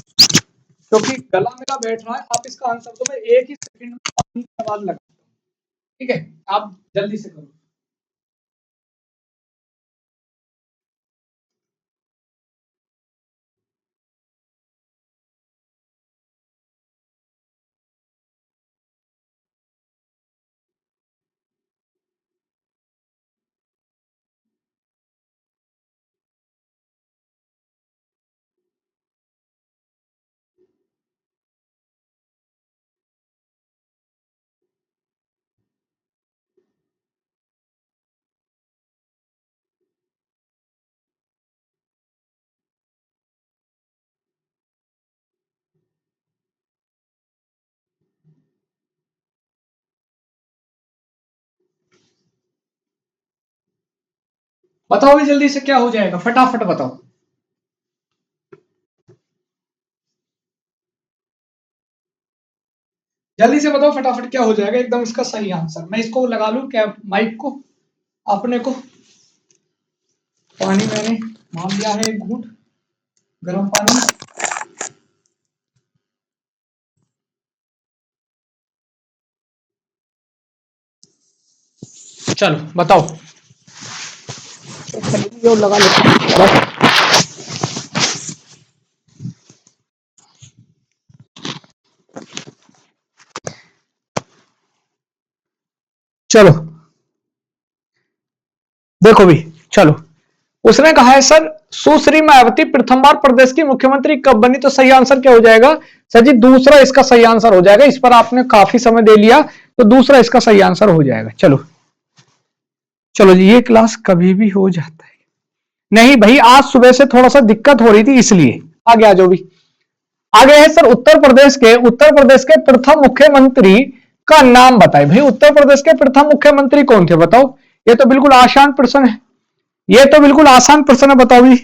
क्योंकि गला मेरा बैठ रहा है। आप इसका आंसर दो, मैं 1 ही सेकंड में पानी की आवाज लगाता हूं। ठीक है, आप जल्दी से करो। बताओ भी जल्दी से क्या हो जाएगा, फटाफट बताओ। जल्दी से बताओ फटाफट क्या हो जाएगा एकदम इसका सही आंसर। मैं इसको लगा लूं क्या माइक को अपने को? पानी मैंने मान लिया है, एक घूंट गर्म पानी। चलो बताओ। लगा लेते। चलो देखो भी, चलो उसने कहा है सर सुश्री मायावती प्रथम बार प्रदेश की मुख्यमंत्री कब बनी, तो सही आंसर क्या हो जाएगा सर जी, दूसरा इसका सही आंसर हो जाएगा। इस पर आपने काफी समय दे लिया तो दूसरा इसका सही आंसर हो जाएगा। चलो चलो जी, ये क्लास कभी भी हो जाता है। नहीं भाई, आज सुबह से थोड़ा सा दिक्कत हो रही थी इसलिए। आगे आ जाओ भी। आगे है सर उत्तर प्रदेश के प्रथम मुख्यमंत्री का नाम बताए। भाई उत्तर प्रदेश के प्रथम मुख्यमंत्री कौन थे बताओ। ये तो बिल्कुल आसान प्रश्न है, ये तो बिल्कुल आसान प्रश्न है। बताओ भी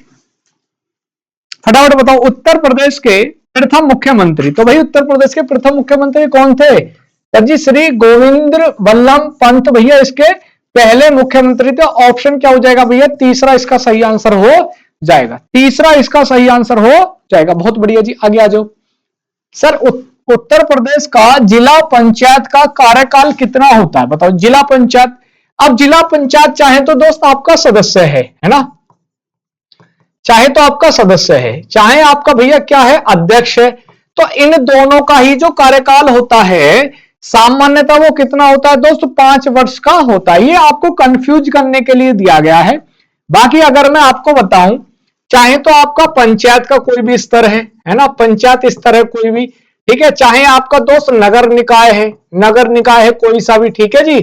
फटाफट बताओ, उत्तर प्रदेश के प्रथम मुख्यमंत्री। तो भाई उत्तर प्रदेश के प्रथम मुख्यमंत्री कौन थे सर जी, श्री गोविंद वल्लभ पंत भैया इसके पहले मुख्यमंत्री थे। ऑप्शन क्या हो जाएगा भैया, तीसरा इसका सही आंसर हो जाएगा, तीसरा इसका सही आंसर हो जाएगा। बहुत बढ़िया जी, आगे आ जाओ। सर उत्तर प्रदेश का जिला पंचायत का कार्यकाल कितना होता है बताओ। जिला पंचायत, अब जिला पंचायत चाहे तो दोस्त आपका सदस्य है ना, चाहे तो आपका सदस्य है, चाहे आपका भैया क्या है, अध्यक्ष है। तो इन दोनों का ही जो कार्यकाल होता है सामान्यतः वो कितना होता है दोस्त, 5 वर्ष का होता है। ये आपको कंफ्यूज करने के लिए दिया गया है। बाकी अगर मैं आपको बताऊं, चाहे तो आपका पंचायत का कोई भी स्तर है ना, पंचायत स्तर है कोई भी, ठीक है, चाहे आपका दोस्त नगर निकाय है कोई सा भी, ठीक है जी।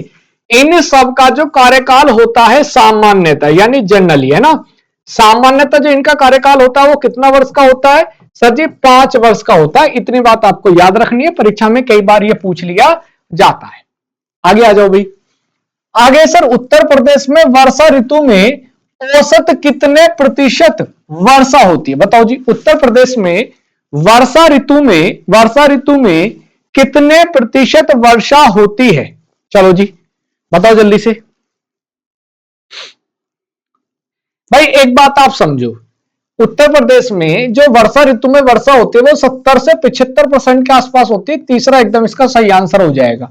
इन सब का जो कार्यकाल होता है सामान्यतः यानी जनरली, है ना, सामान्यतः जो इनका कार्यकाल होता है वो कितना वर्ष का होता है सर जी, 5 वर्ष का होता है। इतनी बात आपको याद रखनी है, परीक्षा में कई बार ये पूछ लिया जाता है। आगे आ जाओ भाई। आगे सर उत्तर प्रदेश में वर्षा ऋतु में औसत कितने प्रतिशत वर्षा होती है बताओ जी। उत्तर प्रदेश में वर्षा ऋतु में कितने प्रतिशत वर्षा होती है, चलो जी बताओ जल्दी से। भाई एक बात आप समझो, उत्तर प्रदेश में जो वर्षा ऋतु में वर्षा होती है वो 70 से 75% के आसपास होती है। तीसरा एकदम इसका सही आंसर हो जाएगा।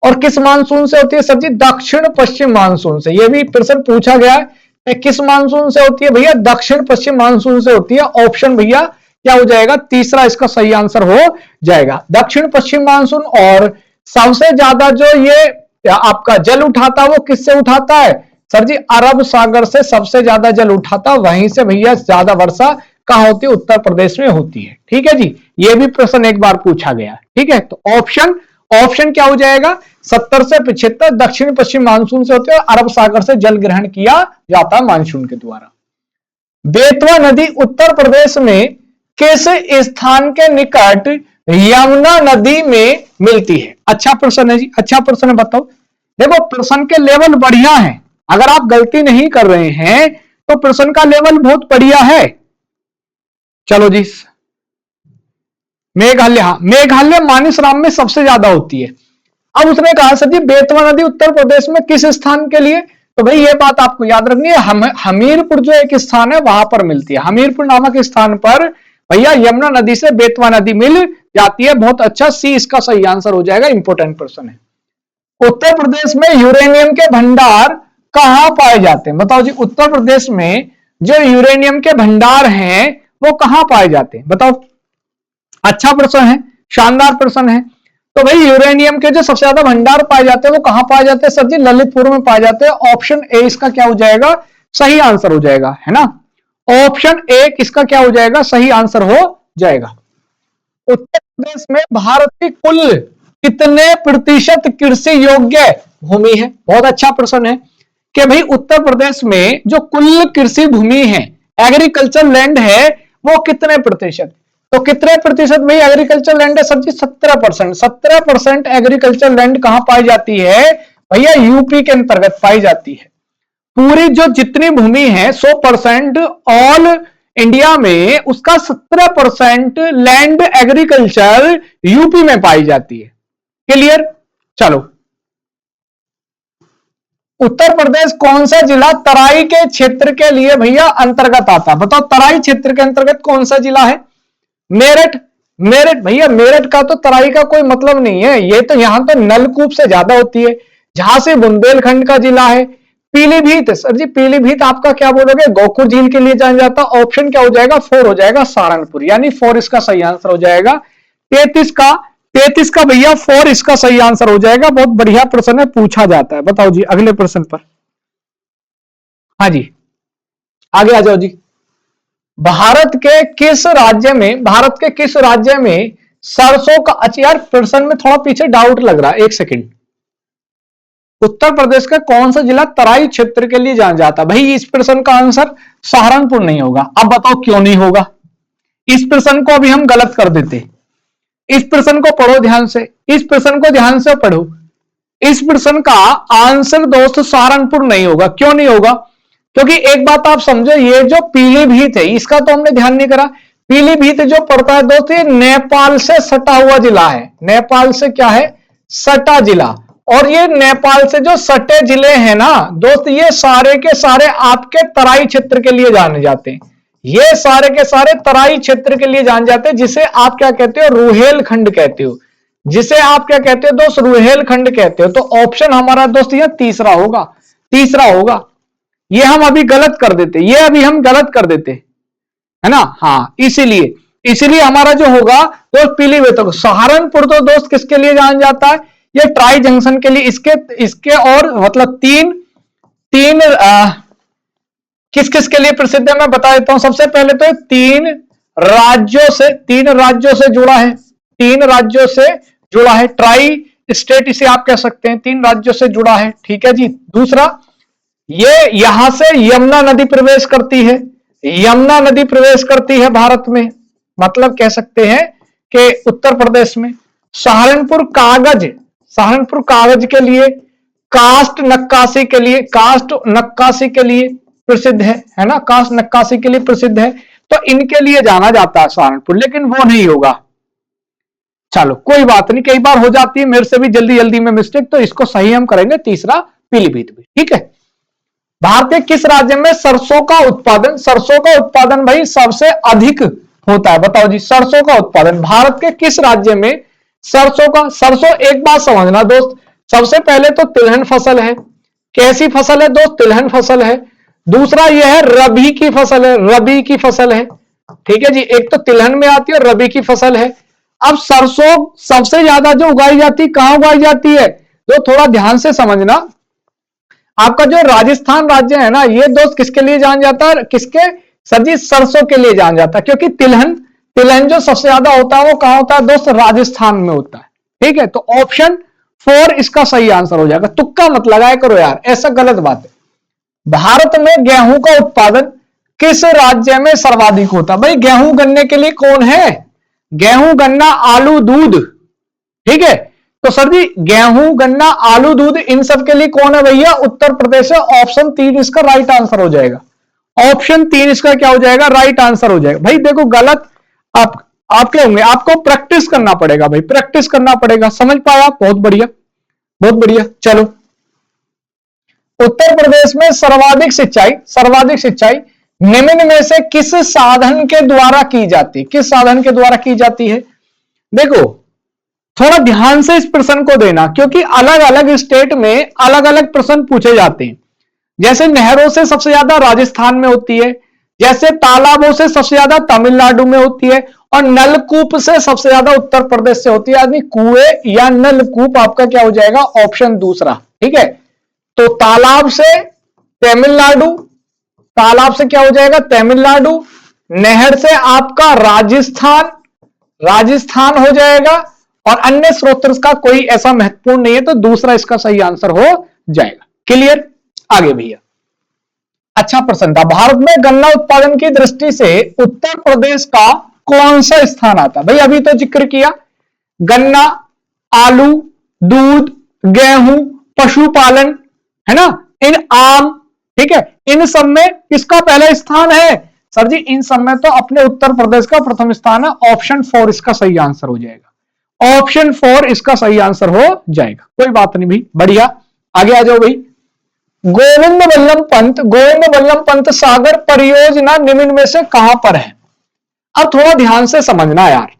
और किस मानसून से होती है सर जी, दक्षिण पश्चिम मानसून से। यह भी प्रश्न पूछा गया है, किस मानसून से होती है भैया, दक्षिण पश्चिम मानसून से होती है। ऑप्शन भैया क्या हो जाएगा, तीसरा इसका सही आंसर हो जाएगा, दक्षिण पश्चिम मानसून। और सबसे ज्यादा जो ये आपका जल उठाता है वो किससे उठाता है सर जी, अरब सागर से सबसे ज्यादा जल उठाता, वहीं से भैया ज्यादा वर्षा कहां होती है, उत्तर प्रदेश में होती है। ठीक है जी, ये भी प्रश्न एक बार पूछा गया। ठीक है, तो ऑप्शन क्या हो जाएगा, 70 से 75 दक्षिण पश्चिम मानसून से होते हैं, अरब सागर से जल ग्रहण किया जाता है मानसून के द्वारा। बेतवा नदी उत्तर प्रदेश में किस स्थान के निकट यमुना नदी में मिलती है। अच्छा प्रश्न है जी, अच्छा प्रश्न है। बताओ, देखो प्रश्न के लेवल बढ़िया है, अगर आप गलती नहीं कर रहे हैं तो प्रश्न का लेवल बहुत बढ़िया है। चलो जी, मेघालय मानसराम में सबसे ज्यादा होती है। अब उसने कहा सर जी बेतवा नदी उत्तर प्रदेश में किस स्थान के लिए, तो भाई ये बात आपको याद रखनी है, हमीरपुर जो एक स्थान है वहां पर मिलती है। हमीरपुर नामक स्थान पर भैया यमुना नदी से बेतवा नदी मिल जाती है। बहुत अच्छा, सी इसका सही आंसर हो जाएगा, इंपॉर्टेंट प्रश्न है। उत्तर प्रदेश में यूरेनियम के भंडार कहां पाए जाते हैं बताओ जी। उत्तर प्रदेश में जो यूरेनियम के भंडार हैं वो कहां पाए जाते हैं बताओ। अच्छा प्रश्न है, शानदार प्रश्न है। तो भाई यूरेनियम के जो सबसे ज्यादा भंडार पाए जाते हैं वो कहां पाए जाते हैं सर जी, ललितपुर में पाए जाते हैं। ऑप्शन ए इसका क्या हो जाएगा, सही आंसर हो जाएगा, है ना। ऑप्शन ए इसका क्या हो जाएगा, सही आंसर हो जाएगा। उत्तर प्रदेश में भारत की कुल कितने प्रतिशत कृषि योग्य भूमि है। बहुत अच्छा प्रश्न है कि भाई उत्तर प्रदेश में जो कुल कृषि भूमि है, एग्रीकल्चर लैंड है, वो कितने प्रतिशत, तो कितने प्रतिशत भाई एग्रीकल्चर लैंड है सर जी, 17%। 17% एग्रीकल्चर लैंड कहां पाई जाती है भैया, यूपी के अंतर्गत पाई जाती है। पूरी जो जितनी भूमि है 100% ऑल इंडिया में, उसका 17% लैंड एग्रीकल्चर यूपी में पाई जाती है। क्लियर। चलो, उत्तर प्रदेश कौन सा जिला तराई के क्षेत्र के लिए भैया अंतर्गत आता है बताओ। तराई क्षेत्र के अंतर्गत कौन सा जिला है, मेरठ। मेरठ भैया, मेरठ का तो तराई का कोई मतलब नहीं है, ये तो यहां तो नलकूप से ज्यादा होती है। झांसी बुंदेलखंड का जिला है। पीलीभीत सर जी, पीलीभीत आपका क्या बोलोगे, गोकुल झील के लिए जाना जाता। ऑप्शन क्या हो जाएगा, 4 हो जाएगा, सहारनपुर, यानी 4 इसका सही आंसर हो जाएगा। 33 का 33 का भैया 4 इसका सही आंसर हो जाएगा। बहुत बढ़िया प्रश्न है, पूछा जाता है। बताओ जी अगले प्रश्न पर। हाँ जी आगे आ जाओ जी। भारत के किस राज्य में सरसों का, अच्छा यार प्रश्न में थोड़ा पीछे डाउट लग रहा है, एक सेकंड। उत्तर प्रदेश का कौन सा जिला तराई क्षेत्र के लिए जाना जाता है? भाई इस प्रश्न का आंसर सहारनपुर नहीं होगा। अब बताओ क्यों नहीं होगा? इस प्रश्न को अभी हम गलत कर देते। इस प्रश्न को पढ़ो ध्यान से, इस प्रश्न को ध्यान से पढ़ो। इस प्रश्न का आंसर दोस्त सहारनपुर नहीं होगा। क्यों नहीं होगा? क्योंकि एक बात आप समझो, ये जो पीलीभीत है इसका तो हमने ध्यान नहीं करा। पीलीभीत जो पड़ता है दोस्त, ये नेपाल से सटा हुआ जिला है। नेपाल से क्या है? सटा जिला। और ये नेपाल से जो सटे जिले हैं ना दोस्त, ये सारे के सारे आपके तराई क्षेत्र के लिए जाने जाते हैं। ये सारे के सारे तराई क्षेत्र के लिए जाने जाते हैं, जिसे आप क्या कहते हो? रुहेलखंड कहते हो। जिसे आप क्या कहते हो दोस्त? रुहेलखंड कहते हो। तो ऑप्शन हमारा दोस्त यह तीसरा होगा, तीसरा होगा। ये हम अभी गलत कर देते, ये अभी हम गलत कर देते, है ना? हाँ इसीलिए हमारा जो होगा दोस्त पीलीभीत होगा। सहारनपुर तो दोस्त किसके लिए जाना जाता है? ये ट्राई जंक्शन के लिए। इसके और मतलब तीन किस किस के लिए प्रसिद्ध है मैं बता देता हूं। सबसे पहले तो तीन राज्यों से जुड़ा है, तीन राज्यों से जुड़ा है। ट्राई स्टेट इसे आप कह सकते हैं, तीन राज्यों से जुड़ा है। ठीक है जी। दूसरा, ये यहां से यमुना नदी प्रवेश करती है, यमुना नदी प्रवेश करती है भारत में, मतलब कह सकते हैं कि उत्तर प्रदेश में। सहारनपुर कागज के लिए, कास्ट नक्काशी के लिए प्रसिद्ध है ना? कास्ट नक्काशी के लिए प्रसिद्ध है। तो इनके लिए जाना जाता है सहारनपुर, लेकिन वो नहीं होगा। चलो कोई बात नहीं, कई बार हो जाती है मेरे से भी जल्दी में मिस्टेक, तो इसको सही हम करेंगे तीसरा पीलीभीत भी। ठीक है। भारत के किस राज्य में सरसों का उत्पादन भाई सबसे अधिक होता है? बताओ जी, सरसों का उत्पादन भारत के किस राज्य में सरसों एक बात समझना दोस्त, सबसे पहले तो तिलहन फसल है। कैसी फसल है दोस्त? तिलहन फसल है। दूसरा यह है रबी की फसल है, ठीक है जी। एक तो तिलहन में आती है और रबी की फसल है। अब सरसों सबसे ज्यादा जो उगाई जाती, कहां उगाई जाती है? तो थोड़ा ध्यान से समझना। आपका जो राजस्थान राज्य है ना, ये दोस्त किसके लिए जाना जाता है? किसके? सर जी सरसों के लिए जाना जाता है, क्योंकि तिलहन जो सबसे ज्यादा होता है वो कहां होता है दोस्त? राजस्थान में होता है। ठीक है। तो ऑप्शन 4 इसका सही आंसर हो जाएगा। तुक्का मत लगाया करो यार, ऐसा गलत बात है। भारत में गेहूं का उत्पादन किस राज्य में सर्वाधिक होता है? भाई गेहूं गन्ने के लिए कौन है? गेहूं गन्ना आलू दूध, ठीक है। तो सर जी गेहूं गन्ना आलू दूध इन सब के लिए कौन है भैया? उत्तर प्रदेश है। ऑप्शन 3 इसका राइट आंसर हो जाएगा। ऑप्शन 3 इसका क्या हो जाएगा? राइट आंसर हो जाएगा। भाई देखो गलत आप क्या होंगे? आपको प्रैक्टिस करना पड़ेगा भाई, प्रैक्टिस करना पड़ेगा। समझ पाया? बहुत बढ़िया, बहुत बढ़िया। चलो, उत्तर प्रदेश में सर्वाधिक सिंचाई निम्न में से किस साधन के द्वारा की जाती है? किस साधन के द्वारा की जाती है? देखो थोड़ा ध्यान से इस प्रश्न को देना, क्योंकि अलग अलग स्टेट में अलग अलग प्रश्न पूछे जाते हैं। जैसे नहरों से सबसे ज्यादा राजस्थान में होती है, जैसे तालाबों से सबसे ज्यादा तमिलनाडु में होती है, और नलकूप से सबसे ज्यादा उत्तर प्रदेश से होती है। यानी कुएं या नलकूप आपका क्या हो जाएगा? ऑप्शन दूसरा। ठीक है। तो तालाब से तमिलनाडु, तालाब से क्या हो जाएगा? तमिलनाडु। नहर से आपका राजस्थान हो जाएगा, और अन्य स्रोत का कोई ऐसा महत्वपूर्ण नहीं है, तो दूसरा इसका सही आंसर हो जाएगा। क्लियर? आगे भैया, अच्छा प्रश्न था। भारत में गन्ना उत्पादन की दृष्टि से उत्तर प्रदेश का कौन सा स्थान आता है? भाई अभी तो जिक्र किया, गन्ना, आलू, दूध, गेहूं, पशुपालन, है ना, इन आम, ठीक है, इन सब में किसका पहला स्थान है? सर जी इन सब में तो अपने उत्तर प्रदेश का प्रथम स्थान है। ऑप्शन 4 इसका सही आंसर हो जाएगा। ऑप्शन 4 इसका सही आंसर हो जाएगा। कोई बात नहीं भाई, बढ़िया। आगे आ जाओ भाई। गोविंद बल्लभ पंत सागर परियोजना निम्न में से कहां पर है? अब थोड़ा ध्यान से समझना यार।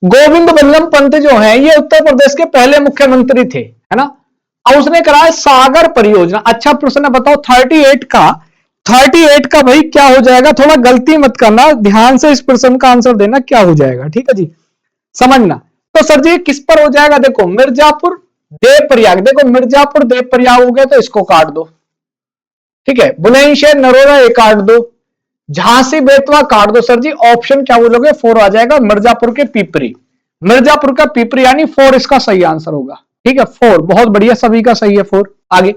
गोविंद बल्लभ पंत जो है ये उत्तर प्रदेश के पहले मुख्यमंत्री थे, है ना। अब उसने कराया सागर परियोजना। अच्छा प्रश्न बताओ, 38 का भाई क्या हो जाएगा? थोड़ा गलती मत करना, ध्यान से इस प्रश्न का आंसर देना, क्या हो जाएगा? ठीक है जी, समझना। तो सर जी किस पर हो जाएगा, देखो मिर्जापुर देवप्रयाग, देखो मिर्जापुर देवप्रयाग हो गया तो इसको काट दो, ठीक है। बुलंदशहर नरोदा ये काट दो, झांसी बेतवा काट दो। सर जी ऑप्शन क्या बोलोगे, 4 आ जाएगा, मिर्जापुर के पीपरी, मिर्जापुर का पीपरी यानी 4 इसका सही आंसर होगा, ठीक है 4, बहुत बढ़िया, सभी का सही है 4। आगे,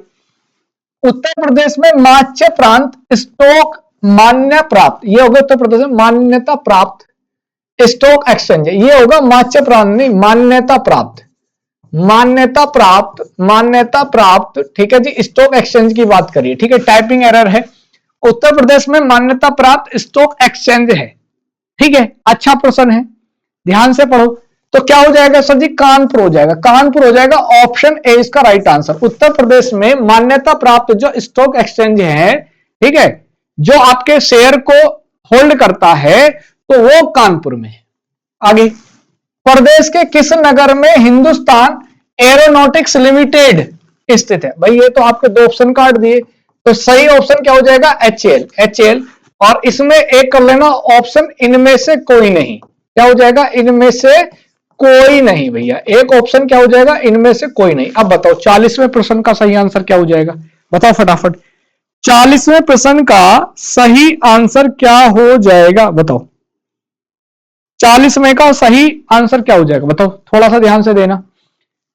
उत्तर प्रदेश में मात्स्य प्रांत स्टॉक मान्य प्राप्त, ये होगा उत्तर प्रदेश में मान्यता प्राप्त स्टॉक एक्सचेंज, ये होगा मात्स्य प्रांत नहीं, मान्यता प्राप्त, मान्यता प्राप्त, मान्यता प्राप्त, ठीक है जी, स्टॉक एक्सचेंज की बात करिए, ठीक है, टाइपिंग एरर है। उत्तर प्रदेश में मान्यता प्राप्त स्टॉक एक्सचेंज है, ठीक है, अच्छा प्रश्न है, ध्यान से पढ़ो। तो क्या हो जाएगा सर जी, कानपुर हो जाएगा, कानपुर हो जाएगा, ऑप्शन ए इसका राइट आंसर। उत्तर प्रदेश में मान्यता प्राप्त जो स्टॉक एक्सचेंज है, ठीक है, जो आपके शेयर को होल्ड करता है, तो वो कानपुर में है। आगे, प्रदेश के किस नगर में हिंदुस्तान एरोनॉटिक्स लिमिटेड स्थित है, भाई ये तो आपके 2 ऑप्शन काट दिए, तो सही ऑप्शन क्या हो जाएगा, एचएएल, एचएएल, और इसमें एक कर लेना ऑप्शन इनमें से कोई नहीं, क्या हो जाएगा, इनमें से कोई नहीं भैया, एक ऑप्शन क्या हो जाएगा, इनमें से कोई नहीं। अब बताओ 40वें प्रश्न का सही आंसर क्या हो जाएगा, बताओ फटाफट, 40वें प्रश्न का सही आंसर क्या हो जाएगा, बताओ 40वें का सही आंसर क्या हो जाएगा, बताओ, थोड़ा सा ध्यान से देना।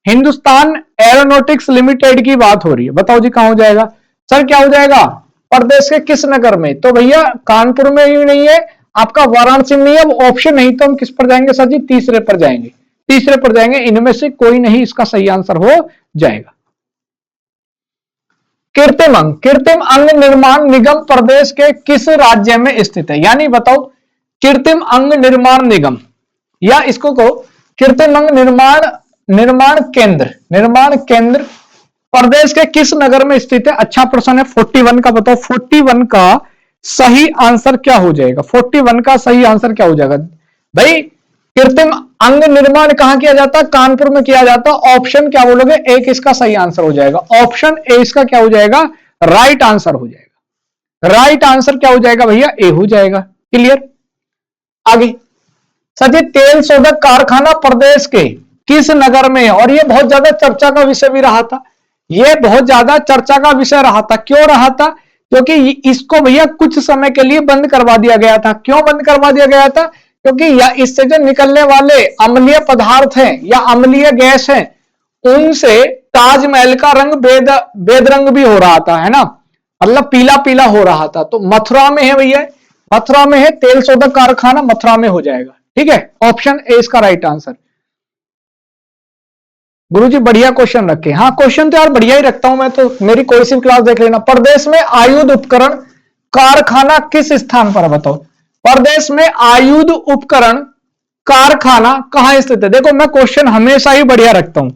हिंदुस्तान एरोनॉटिक्स लिमिटेड की बात हो रही है, बताओ जी कहां हो जाएगा, सर क्या हो जाएगा, प्रदेश के किस नगर में, तो भैया कानपुर में ही नहीं है, आपका वाराणसी में नहीं है, अब ऑप्शन नहीं, तो हम किस पर जाएंगे सर जी, तीसरे पर जाएंगे, तीसरे पर जाएंगे, इनमें से कोई नहीं इसका सही आंसर हो जाएगा। कृत्रिम अंग, कृत्रिम अंग निर्माण निगम प्रदेश के किस राज्य में स्थित है, यानी बताओ कृत्रिम अंग निर्माण निगम, या इसको कहो कृत्रिम अंग निर्माण केंद्र, निर्माण केंद्र प्रदेश के किस नगर में स्थित है, अच्छा प्रश्न है। 41 का बताओ, 41 का सही आंसर क्या हो जाएगा, 41 का सही आंसर क्या हो जाएगा भाई, कृत्रिम अंग निर्माण कहां किया जाता है, कानपुर में किया जाता है, ऑप्शन क्या बोलोगे, एक इसका सही आंसर हो जाएगा, ऑप्शन ए इसका क्या हो जाएगा, राइट आंसर हो जाएगा, राइट आंसर क्या हो जाएगा भैया, ए हो जाएगा, क्लियर। आगे, सर तेल शोधक कारखाना प्रदेश के किस नगर में है, और यह बहुत ज्यादा चर्चा का विषय भी रहा था, यह बहुत ज्यादा चर्चा का विषय रहा था, क्यों रहा था, क्योंकि इसको भैया कुछ समय के लिए बंद करवा दिया गया था। क्यों बंद करवा दिया गया था, क्योंकि इससे जो निकलने वाले अम्लीय पदार्थ हैं या अम्लीय गैस हैं, उनसे ताजमहल का रंग बेदरंग भी हो रहा था, है ना, मतलब पीला पीला हो रहा था। तो मथुरा में है भैया, मथुरा में है, तेल शोधक कारखाना मथुरा में हो जाएगा, ठीक है, ऑप्शन ए इसका राइट आंसर। गुरुजी बढ़िया क्वेश्चन रखे, हाँ क्वेश्चन तो यार बढ़िया ही रखता हूं मैं, तो मेरी कोई सी क्लास देख लेना। प्रदेश में आयुध उपकरण कारखाना किस स्थान पर, बताओ प्रदेश में आयुध उपकरण कारखाना कहां स्थित है। देखो मैं क्वेश्चन हमेशा ही बढ़िया रखता हूं।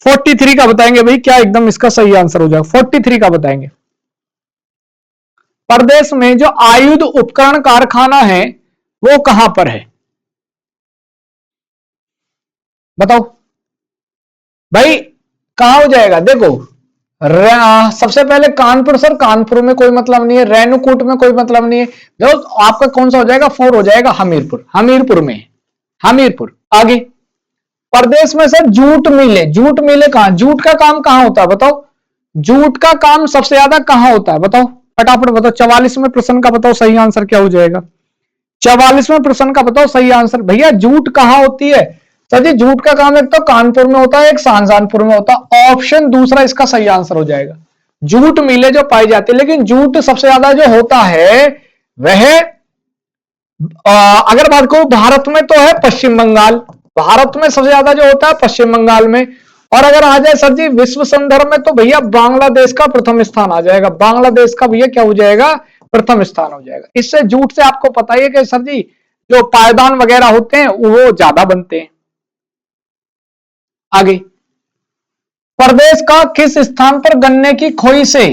43 का बताएंगे भाई, क्या एकदम इसका सही आंसर हो जाएगा, 43 का बताएंगे। प्रदेश में जो आयुध उपकरण कारखाना है वो कहां पर है, बताओ भाई कहां हो जाएगा। देखो सबसे पहले कानपुर, सर कानपुर में कोई मतलब नहीं है, रेणुकूट में कोई मतलब नहीं है, देखो आपका कौन सा हो जाएगा, 4 हो जाएगा, हमीरपुर, हमीरपुर में, हमीरपुर। आगे, प्रदेश में सर जूट मिले, जूट मिले कहां, जूट का काम कहां होता है बताओ, जूट का काम सबसे ज्यादा कहां होता है बताओ, फटाफट बताओ। 44वें प्रश्न का बताओ सही आंसर क्या हो जाएगा, 44वें प्रश्न का बताओ सही आंसर। भैया जूट कहां होती है, सर जी जूट का काम एक तो कानपुर में होता है, एक शाहजहानपुर में होता है, ऑप्शन दूसरा इसका सही आंसर हो जाएगा। जूट मिले जो पाई जाती है, लेकिन जूट सबसे ज्यादा जो होता है वह अगर बात करूं भारत में तो है पश्चिम बंगाल, भारत में सबसे ज्यादा जो होता है पश्चिम बंगाल में। और अगर आ जाए सर जी विश्व संदर्भ में तो भैया बांग्लादेश का प्रथम स्थान आ जाएगा, बांग्लादेश का भैया क्या हो जाएगा, प्रथम स्थान हो जाएगा। इससे जूट से आपको पता ही है कि सर जी जो पायदान वगैरह होते हैं वो ज्यादा बनते हैं। आगे, प्रदेश का किस स्थान पर गन्ने की खोई से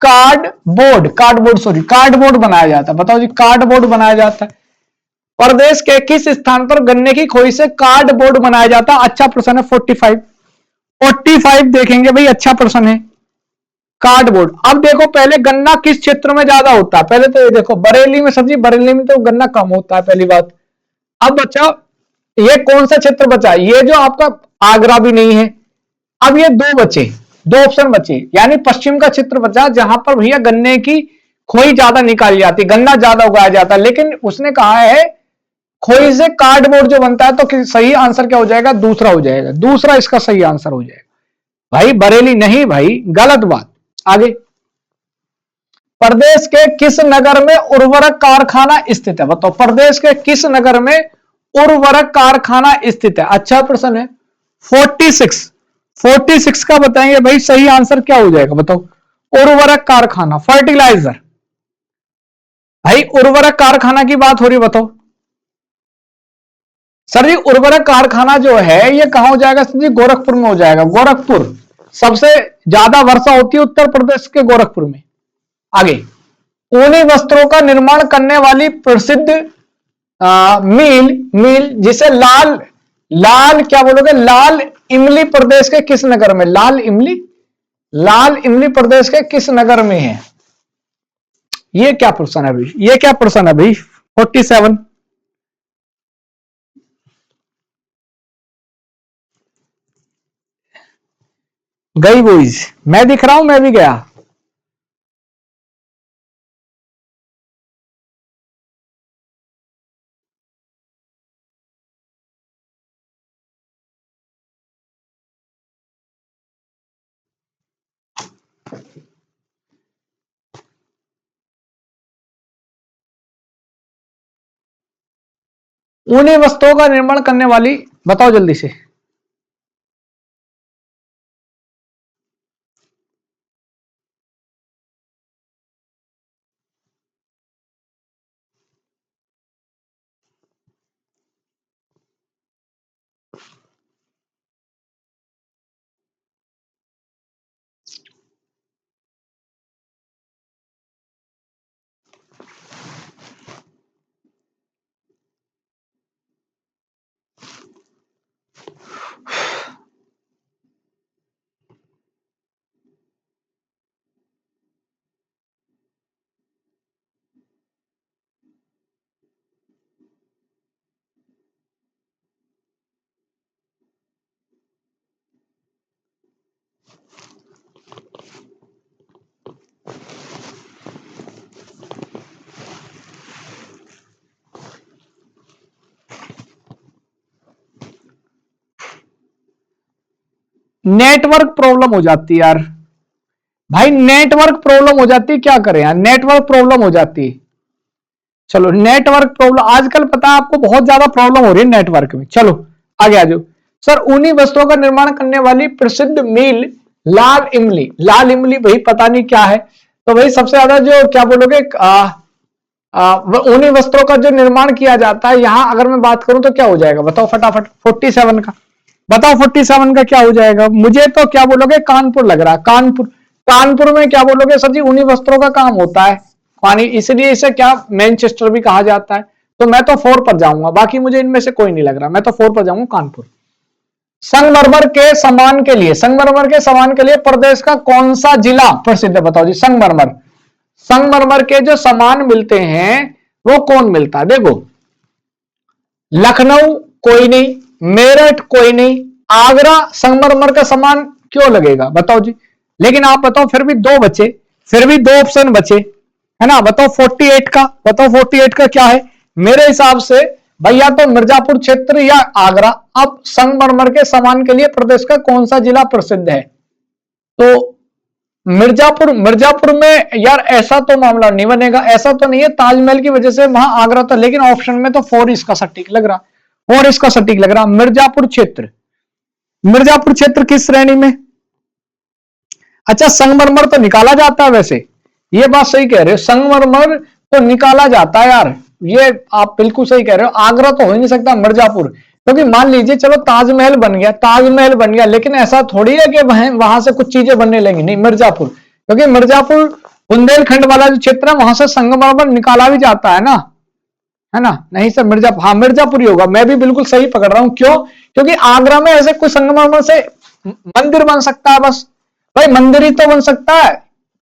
कार्डबोर्ड बनाया जाता है, बताओ जी कार्डबोर्ड बनाया जाता है। प्रदेश के किस स्थान पर गन्ने की खोई से कार्डबोर्ड बनाया जाता है, अच्छा प्रश्न है। 45 देखेंगे भाई, अच्छा प्रश्न है कार्डबोर्ड। अब देखो पहले गन्ना किस क्षेत्र में ज्यादा होता है, पहले तो ये देखो बरेली में, सब्जी बरेली में तो गन्ना कम होता है पहली बात। अब बच्चा ये कौन सा क्षेत्र बचा? ये जो आपका आगरा भी नहीं है। अब ये दो बचे, दो ऑप्शन बचे, यानी पश्चिम का क्षेत्र बचा जहां पर भैया गन्ने की खोई ज्यादा निकाली जाती, गन्ना ज्यादा उगाया जाता है। लेकिन उसने कहा है खोई से कार्डबोर्ड जो बनता है, तो सही आंसर क्या हो जाएगा? दूसरा हो जाएगा, दूसरा इसका सही आंसर हो जाएगा। भाई बरेली नहीं भाई, गलत बात। आगे, प्रदेश के किस नगर में उर्वरक कारखाना स्थित है? बताओ, प्रदेश के किस नगर में उर्वरक कारखाना स्थित है? अच्छा प्रश्न है। 46 का बताएंगे भाई, सही आंसर क्या हो जाएगा? बताओ, उर्वरक कारखाना, फर्टिलाइजर। भाई उर्वरक कारखाना की बात हो रही, बताओ सर जी। उर्वरक कारखाना जो है ये कहां हो जाएगा सर जी? गोरखपुर में हो जाएगा। गोरखपुर, सबसे ज्यादा वर्षा होती है उत्तर प्रदेश के गोरखपुर में। आगे, ऊनी वस्त्रों का निर्माण करने वाली प्रसिद्ध मील जिसे लाल लाल क्या बोलोगे? लाल इमली प्रदेश के किस नगर में? लाल इमली प्रदेश के किस नगर में है? ये क्या प्रश्न है भाई? ये क्या प्रश्न है भाई? 47 गई बॉयज, मैं दिख रहा हूं, मैं भी गया। ऊनी वस्त्रों का निर्माण करने वाली, बताओ जल्दी से। नेटवर्क प्रॉब्लम हो जाती है यार भाई, नेटवर्क प्रॉब्लम हो जाती है, क्या करें यार, नेटवर्क प्रॉब्लम हो जाती है। चलो, नेटवर्क प्रॉब्लम आजकल पता है आपको, बहुत ज्यादा प्रॉब्लम हो रही है नेटवर्क में। चलो आगे आ जाओ। सर, ऊनी वस्त्रों का निर्माण करने वाली प्रसिद्ध मिल लाल इमली भाई पता नहीं क्या है। तो भाई सबसे ज्यादा जो क्या बोलोगे, ऊनी वस्त्रों का जो निर्माण किया जाता है, यहां अगर मैं बात करूं तो क्या हो जाएगा? बताओ फटाफट। 47 का बताओ, 47 का क्या हो जाएगा? मुझे तो क्या बोलोगे, कानपुर लग रहा है। कानपुर में क्या बोलोगे सर जी? ऊनी वस्त्रों का काम होता है, पानी, इसलिए इसे क्या मैनचेस्टर भी कहा जाता है। तो मैं तो 4 पर जाऊंगा, बाकी मुझे इनमें से कोई नहीं लग रहा, मैं तो 4 पर जाऊंगा, कानपुर। संगमरमर के सामान के लिए प्रदेश का कौन सा जिला प्रसिद्ध है? बताओ जी। संगमरमर के जो सामान मिलते हैं वो कौन मिलता है? देखो, लखनऊ कोई नहीं, मेरठ कोई नहीं, आगरा संगमरमर का सामान क्यों लगेगा? बताओ जी। लेकिन आप बताओ, फिर भी दो ऑप्शन बचे, है ना? बताओ 48 का क्या है? मेरे हिसाब से भैया तो मिर्जापुर क्षेत्र या आगरा। अब संगमरमर के सामान के लिए प्रदेश का कौन सा जिला प्रसिद्ध है? तो मिर्जापुर में यार ऐसा तो मामला नहीं बनेगा, ऐसा तो नहीं है ताजमहल की वजह से वहां आगरा था। लेकिन ऑप्शन में तो 4 इसका सटीक लग रहा। मिर्जापुर क्षेत्र किस श्रेणी में? अच्छा, संगमरमर तो निकाला जाता है वैसे, ये बात सही कह रहे हो, संगमरमर तो निकाला जाता है यार, ये आप बिल्कुल सही कह रहे हो। आगरा तो हो ही नहीं सकता, मिर्जापुर। क्योंकि मान लीजिए चलो ताजमहल बन गया, लेकिन ऐसा थोड़ी है कि वहां से कुछ चीजें बनने लगी। नहीं, मिर्जापुर, क्योंकि मिर्जापुर बुंदेलखंड वाला जो क्षेत्र है, वहां से संगमरमर निकाला भी जाता है ना, है ना? नहीं सर, मिर्जापुर ही होगा। मैं भी बिल्कुल सही पकड़ रहा हूं। क्यों? क्योंकि आगरा में ऐसे कोई संगमरमर से मंदिर बन सकता है बस, भाई मंदिर ही तो बन सकता है,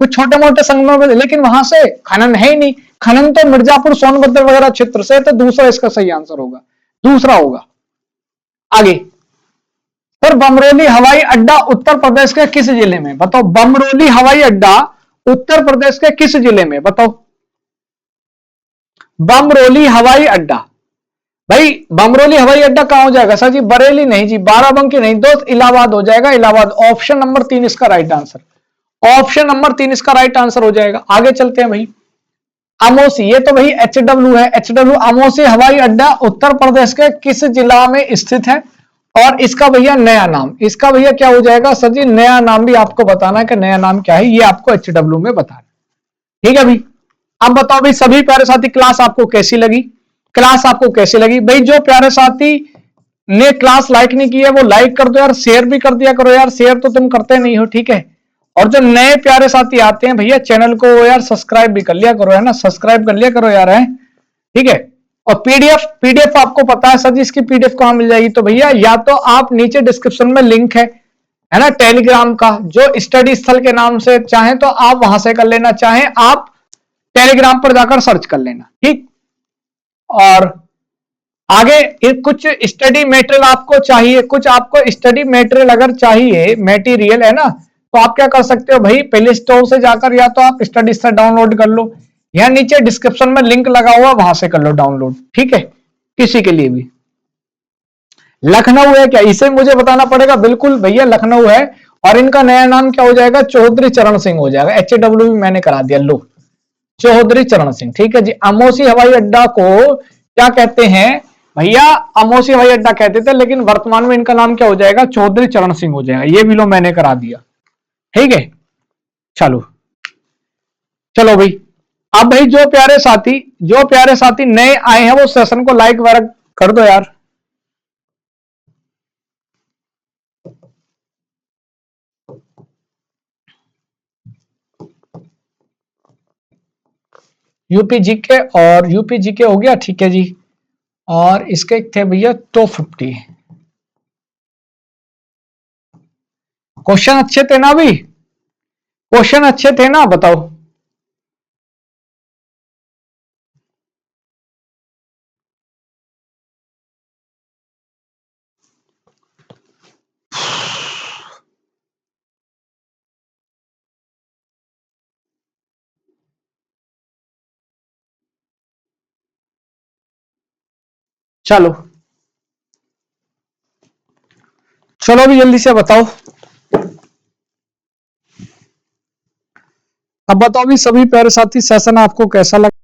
कुछ छोटे मोटे संगमरमर, लेकिन वहां से खनन है ही नहीं। खनन तो मिर्जापुर सोनभद्र वगैरह क्षेत्र से, तो दूसरा इसका सही आंसर होगा, दूसरा होगा। आगे फिर बमरोली हवाई अड्डा उत्तर प्रदेश के किस जिले में? बताओ, बमरोली हवाई अड्डा उत्तर प्रदेश के किस जिले में? बताओ, बमरोली हवाई अड्डा। भाई बमरोली हवाई अड्डा कहां हो जाएगा सर जी? बरेली नहीं जी, बाराबंकी नहीं दोस्त, इलाहाबाद हो जाएगा, इलाहाबाद। ऑप्शन नंबर 3 इसका राइट आंसर, ऑप्शन नंबर 3 इसका राइट आंसर हो जाएगा। आगे चलते हैं भाई, अमोसी, ये तो भाई HW है, HW अमोसी हवाई अड्डा उत्तर प्रदेश के किस जिला में स्थित है? और इसका भैया नया नाम, इसका भैया क्या हो जाएगा सर जी? नया नाम भी आपको बताना है कि नया नाम क्या है, ये आपको HW में बताना, ठीक है भाई। अब बताओ भाई सभी प्यारे साथी, क्लास आपको कैसी लगी? क्लास आपको कैसी लगी भाई? जो प्यारे साथी ने क्लास लाइक नहीं की है वो लाइक कर दो यार, शेयर भी कर दिया करो यार, शेयर तो तुम करते नहीं हो, ठीक है। और जो नए प्यारे साथी आते हैं भैया चैनल को यार सब्सक्राइब भी कर लिया करो, है ना, सब्सक्राइब कर लिया करो यार, है ठीक है। और पीडीएफ आपको पता है सर जी इसकी पीडीएफ कहां मिल जाएगी? तो भैया या तो आप नीचे डिस्क्रिप्शन में लिंक है ना, टेलीग्राम का, जो स्टडी स्थल के नाम से, चाहे तो आप वहां से कर लेना, चाहे आप टेलीग्राम पर जाकर सर्च कर लेना, ठीक। और आगे कुछ स्टडी मटेरियल आपको चाहिए, कुछ आपको स्टडी मटेरियल अगर चाहिए, मटेरियल है ना, तो आप क्या कर सकते हो भाई, प्ले स्टोर से जाकर या तो आप स्टडी से डाउनलोड कर लो, या नीचे डिस्क्रिप्शन में लिंक लगा हुआ वहां से कर लो डाउनलोड, ठीक है। किसी के लिए भी लखनऊ है क्या? इसे मुझे बताना पड़ेगा, बिल्कुल भैया लखनऊ है। और इनका नया नाम क्या हो जाएगा? चौधरी चरण सिंह हो जाएगा, HW भी मैंने करा दिया, लो चौधरी चरण सिंह, ठीक है जी। अमोसी हवाई अड्डा को क्या कहते हैं भैया? अमोसी हवाई अड्डा कहते थे, लेकिन वर्तमान में इनका नाम क्या हो जाएगा? चौधरी चरण सिंह हो जाएगा, ये भी लो मैंने करा दिया, ठीक है। चलो चलो भाई, अब भाई जो प्यारे साथी नए आए हैं वो सेशन को लाइक वगैरह कर दो यार। यूपी जीके और यूपी जीके हो गया, ठीक है जी। और इसके थे भैया टॉप 50 क्वेश्चन, अच्छे थे ना भाई? क्वेश्चन अच्छे थे ना? बताओ। चलो चलो भी जल्दी से बताओ। अब बताओ भी सभी प्यारे साथी, सेशन आपको कैसा लगा?